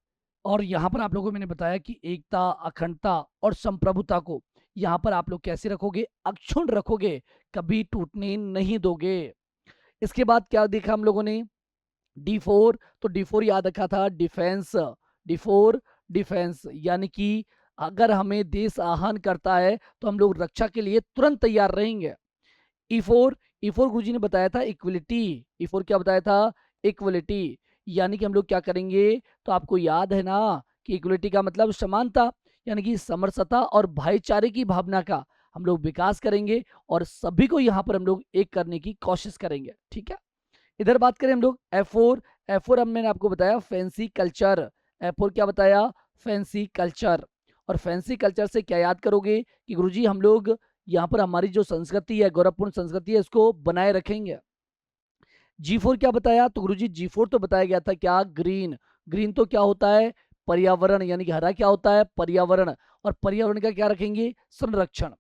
और यहाँ पर आप लोगों को मैंने बताया कि एकता, अखंडता और संप्रभुता को यहाँ पर आप लोग कैसे रखोगे, अक्षुण्ण रखोगे, कभी टूटने नहीं दोगे। इसके बाद क्या देखा हम लोगों ने, D4। तो D4 याद रखा था, डिफेंस। D4 डिफेंस यानी कि अगर हमें देश आह्वान करता है तो हम लोग रक्षा के लिए तुरंत तैयार रहेंगे। E4 गुरुजी ने बताया था, इक्वलिटी। E4 क्या बताया था, इक्वलिटी यानी कि हम लोग क्या करेंगे, तो आपको याद है ना कि इक्वलिटी का मतलब समानता, यानी कि समरसता और भाईचारे की भावना का हम लोग विकास करेंगे और सभी को यहाँ पर हम लोग एक करने की कोशिश करेंगे, ठीक है। इधर बात करें हम लोग F4 अब मैंने आपको बताया फैंसी कल्चर। F4 क्या बताया, फैंसी कल्चर। और फैंसी कल्चर से क्या याद करोगे कि गुरुजी हम लोग यहाँ पर हमारी जो संस्कृति है, गौरवपूर्ण संस्कृति है, इसको बनाए रखेंगे। G4 क्या बताया, तो गुरुजी G4 तो बताया गया था क्या, ग्रीन। ग्रीन तो क्या होता है, पर्यावरण, यानी कि हरा क्या होता है, पर्यावरण। और पर्यावरण का क्या रखेंगे, संरक्षण।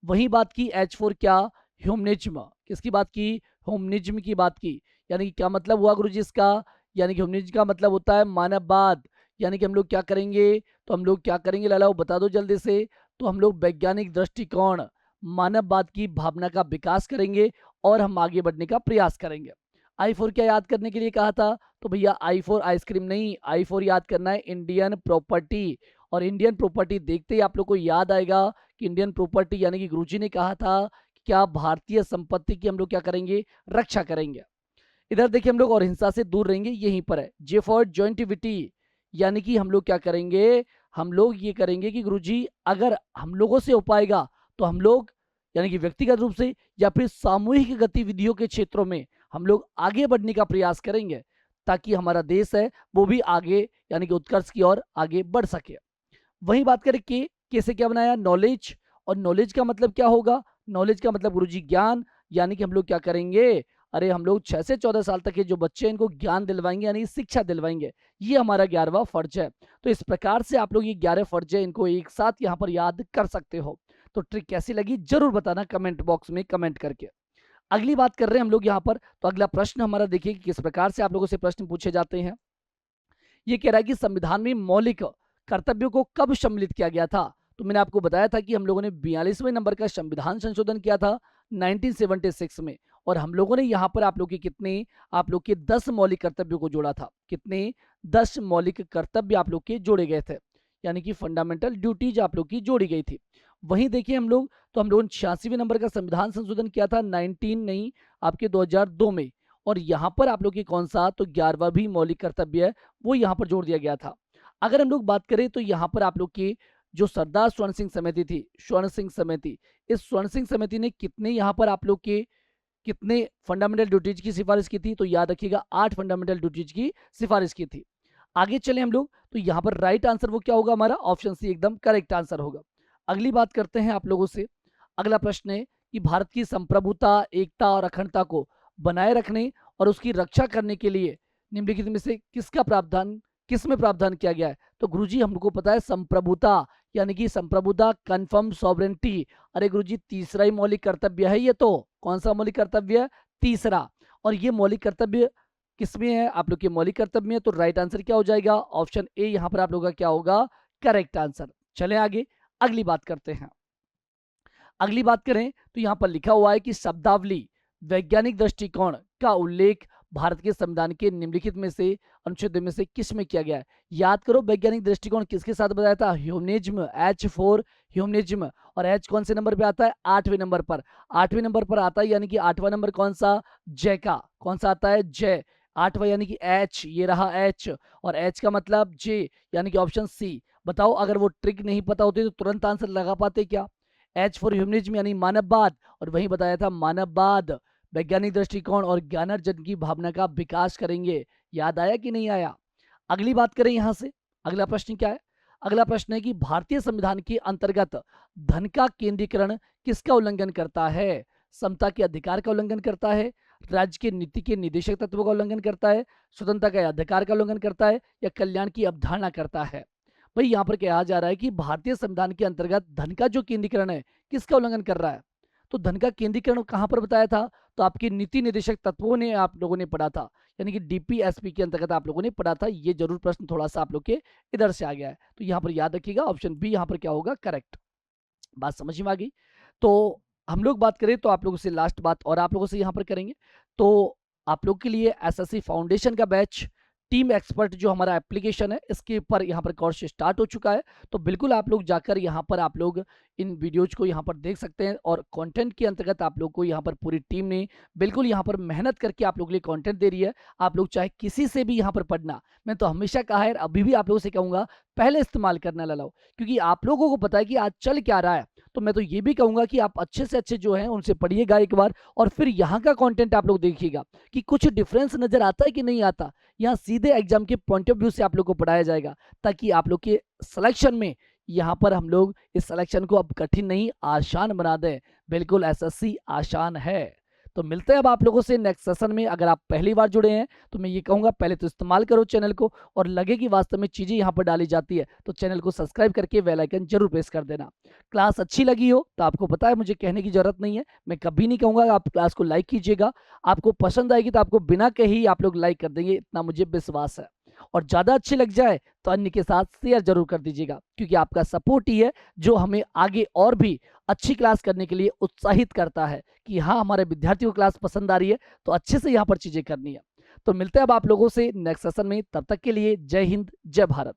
वही बात की H4 क्या, ह्यूमनिज्म। किसकी बात की, ह्यूमनिज्म की बात की। यानी कि क्या मतलब हुआ गुरुजी इसका, यानी कि ह्यूमनिज्म का मतलब होता है मानववाद। यानी कि हम लोग क्या करेंगे, तो हम लोग क्या करेंगे लालाओ बता दो जल्दी से, तो हम लोग वैज्ञानिक दृष्टिकोण, मानववाद की भावना का विकास करेंगे और हम आगे बढ़ने का प्रयास करेंगे। I4 क्या याद करने के लिए कहा था, तो भैया I4 आइसक्रीम नहीं, I4 याद करना है इंडियन प्रॉपर्टी। और इंडियन प्रॉपर्टी देखते ही आप लोग को याद आएगा कि इंडियन प्रॉपर्टी यानी कि गुरुजी ने कहा था कि क्या भारतीय संपत्ति की हम लोग क्या करेंगे, रक्षा करेंगे। इधर देखिए हम लोग और हिंसा से दूर रहेंगे, यहीं पर है J फॉर जॉइंटिविटी। यानी कि हम लोग क्या करेंगे, हम लोग ये करेंगे कि गुरुजी अगर हम लोगों से हो पाएगा तो हम लोग यानी कि व्यक्तिगत रूप से या फिर सामूहिक गतिविधियों के क्षेत्रों में हम लोग आगे बढ़ने का प्रयास करेंगे ताकि हमारा देश है वो भी आगे यानी कि उत्कर्ष की ओर आगे बढ़ सके। वही बात करें कि कैसे क्या बनाया, नॉलेज। और नॉलेज का मतलब क्या होगा, नॉलेज का मतलब गुरुजी ज्ञान। यानी कि हम लोग क्या करेंगे, अरे हम लोग 6 से 14 साल तक के जो बच्चे हैं इनको ज्ञान दिलवाएंगे यानी शिक्षा दिलवाएंगे। ये हमारा 11वां फर्ज है। तो इस प्रकार से आप लोग ये 11 फर्ज है इनको एक साथ यहाँ पर याद कर सकते हो। तो ट्रिक कैसी लगी जरूर बताना कमेंट बॉक्स में कमेंट करके। अगली बात कर रहे हैं हम लोग यहाँ पर, तो अगला प्रश्न हमारा देखिए कि किस प्रकार से आप लोगों से प्रश्न पूछे जाते हैं। ये कह रहा है कि संविधान में मौलिक कर्तव्यों को कब सम्मिलित किया गया था। तो मैंने आपको बताया था कि हम लोगों ने 42वें नंबर का संविधान संशोधन किया था 1976 में। और हम लोगों ने यहाँ पर आप लोग के कितने, आप लोग के 10 मौलिक कर्तव्यों को जोड़ा था। कितने, 10 मौलिक कर्तव्य आप लोग के जोड़े गए थे, यानी कि फंडामेंटल ड्यूटीज आप लोग की जोड़ी गई थी। वहीं देखिए हम लोग, तो हम लोगों ने 86वें नंबर का संविधान संशोधन किया था 19 नहीं आपके 2002 में। और यहाँ पर आप लोग की कौन सा, तो 11वां भी मौलिक कर्तव्य है वो यहाँ पर जोड़ दिया गया था। अगर हम लोग बात करें तो यहाँ पर आप लोग की जो सरदार स्वर्ण सिंह समिति थी, स्वर्ण सिंह समिति, इस स्वर्ण सिंह समिति ने कितने यहाँ पर आप लोग के कितने फंडामेंटल ड्यूटीज की सिफारिश की थी, तो याद रखिएगा 8 फंडामेंटल ड्यूटीज की सिफारिश की थी। आगे चले हम लोग, तो यहाँ पर राइट आंसर वो क्या होगा हमारा, ऑप्शन सी एकदम करेक्ट आंसर होगा। अगली बात करते हैं आप लोगों से। अगला प्रश्न है कि भारत की संप्रभुता, एकता और अखंडता को बनाए रखने और उसकी रक्षा करने के लिए निम्नलिखित में से किसका प्रावधान, किस में प्रावधान किया गया है। तो गुरुजी हमको पता है संप्रभुता यानी कि संप्रभुता, कन्फर्म सॉवरेंटी। अरे गुरुजी तीसरा ही मौलिक कर्तव्य है ये, तो कौन सा मौलिक कर्तव्य है, तीसरा। और ये मौलिक कर्तव्य किसमें है, आप लोग के मौलिक कर्तव्य में है। तो राइट आंसर क्या हो जाएगा, ऑप्शन ए यहाँ पर आप लोगों का क्या होगा, करेक्ट आंसर। चले आगे, अगली बात करते हैं। अगली बात करें तो यहाँ पर लिखा हुआ है कि शब्दावली वैज्ञानिक दृष्टिकोण का उल्लेख भारत के संविधान के निम्नलिखित में से अनुच्छेद में से किस में किया गया है। याद करो वैज्ञानिक दृष्टिकोण किसके साथ बताया था, ह्यूमनिज्म, H4 ह्यूमनिज्म। और H कौन से नंबर पे आता है, 8वें नंबर पर। 8वें नंबर पर आता है, यानी कि 8वां नंबर कौन सा, जय का। कौन सा आता है, जय। 8वां यानी कि H, ये रहा H, और H का मतलब J, यानी कि ऑप्शन सी। बताओ अगर वो ट्रिक नहीं पता होती तो तुरंत आंसर लगा पाते क्या। H फॉर ह्यूमनिज्म यानी मानववाद, और वहीं बताया था मानववाद वैज्ञानिक दृष्टिकोण और ज्ञानार्जन की भावना का विकास करेंगे। याद आया कि नहीं आया। अगली बात करें यहां से, अगला प्रश्न क्या है। अगला प्रश्न है कि भारतीय संविधान के अंतर्गत धन का केंद्रीकरण किसका उल्लंघन करता है। समता के अधिकार का उल्लंघन करता है, राज्य के नीति के निदेशक तत्वों का उल्लंघन करता है, स्वतंत्रता के अधिकार का उल्लंघन करता है, या कल्याण की अवधारणा करता है। भाई यहाँ पर कहा जा रहा है कि भारतीय संविधान के अंतर्गत धन का जो केंद्रीकरण है किसका उल्लंघन कर रहा है। तो धन का केंद्रीकरण कहां पर बताया था, तो आपके नीति निदेशक तत्वों ने आप लोगों ने पढ़ा था, यानी कि डीपीएसपी के अंतर्गत आप लोगों ने पढ़ा था। ये जरूर प्रश्न थोड़ा सा आप लोग के इधर से आ गया है, तो यहाँ पर याद रखिएगा ऑप्शन बी यहाँ पर क्या होगा, करेक्ट। बात समझ में आ गई। तो हम लोग बात करें तो आप लोगों से लास्ट बात और आप लोगों से यहाँ पर करेंगे। तो आप लोग के लिए एसएससी फाउंडेशन का बैच टीम एक्सपर्ट जो हमारा एप्लीकेशन है इसके ऊपर यहाँ पर कोर्स स्टार्ट हो चुका है। तो बिल्कुल आप लोग जाकर यहाँ पर आप लोग इन वीडियोज को यहाँ पर देख सकते हैं, और कंटेंट के अंतर्गत आप लोग को यहाँ पर पूरी टीम ने बिल्कुल यहाँ पर मेहनत करके आप लोग के लिए कंटेंट दे रही है। आप लोग चाहे किसी से भी यहाँ पर पढ़ना, मैं तो हमेशा कहा है, अभी भी आप लोगों से कहूँगा पहले इस्तेमाल करना लाओ, क्योंकि आप लोगों को पता है कि आज चल क्या रहा है। तो मैं तो ये भी कहूंगा कि आप अच्छे से अच्छे जो हैं उनसे पढ़िएगा एक बार, और फिर यहाँ का कंटेंट आप लोग देखिएगा कि कुछ डिफरेंस नजर आता है कि नहीं आता। यहाँ सीधे एग्जाम के पॉइंट ऑफ व्यू से आप लोग को पढ़ाया जाएगा, ताकि आप लोग के सिलेक्शन में यहाँ पर हम लोग इस सिलेक्शन को अब कठिन नहीं आसान बना दें। बिल्कुल एसएससी आसान है। तो मिलते हैं अब आप लोगों से नेक्स्ट सेशन में। अगर आप पहली बार जुड़े हैं तो मैं ये कहूंगा पहले तो इस्तेमाल करो चैनल को, और लगे कि वास्तव में चीजें यहाँ पर डाली जाती है तो चैनल को सब्सक्राइब करके बेल आइकन जरूर प्रेस कर देना। क्लास अच्छी लगी हो तो आपको पता है मुझे कहने की जरूरत नहीं है, मैं कभी नहीं कहूंगा आप क्लास को लाइक कीजिएगा। आपको पसंद आएगी तो आपको बिना कही आप लोग लाइक कर देंगे, इतना मुझे विश्वास है। और ज्यादा अच्छी लग जाए तो अन्य के साथ शेयर जरूर कर दीजिएगा, क्योंकि आपका सपोर्ट ही है जो हमें आगे और भी अच्छी क्लास करने के लिए उत्साहित करता है कि हाँ हमारे विद्यार्थियों को क्लास पसंद आ रही है तो अच्छे से यहाँ पर चीजें करनी है। तो मिलते हैं अब आप लोगों से नेक्स्ट सेशन में, तब तक के लिए जय हिंद जय भारत।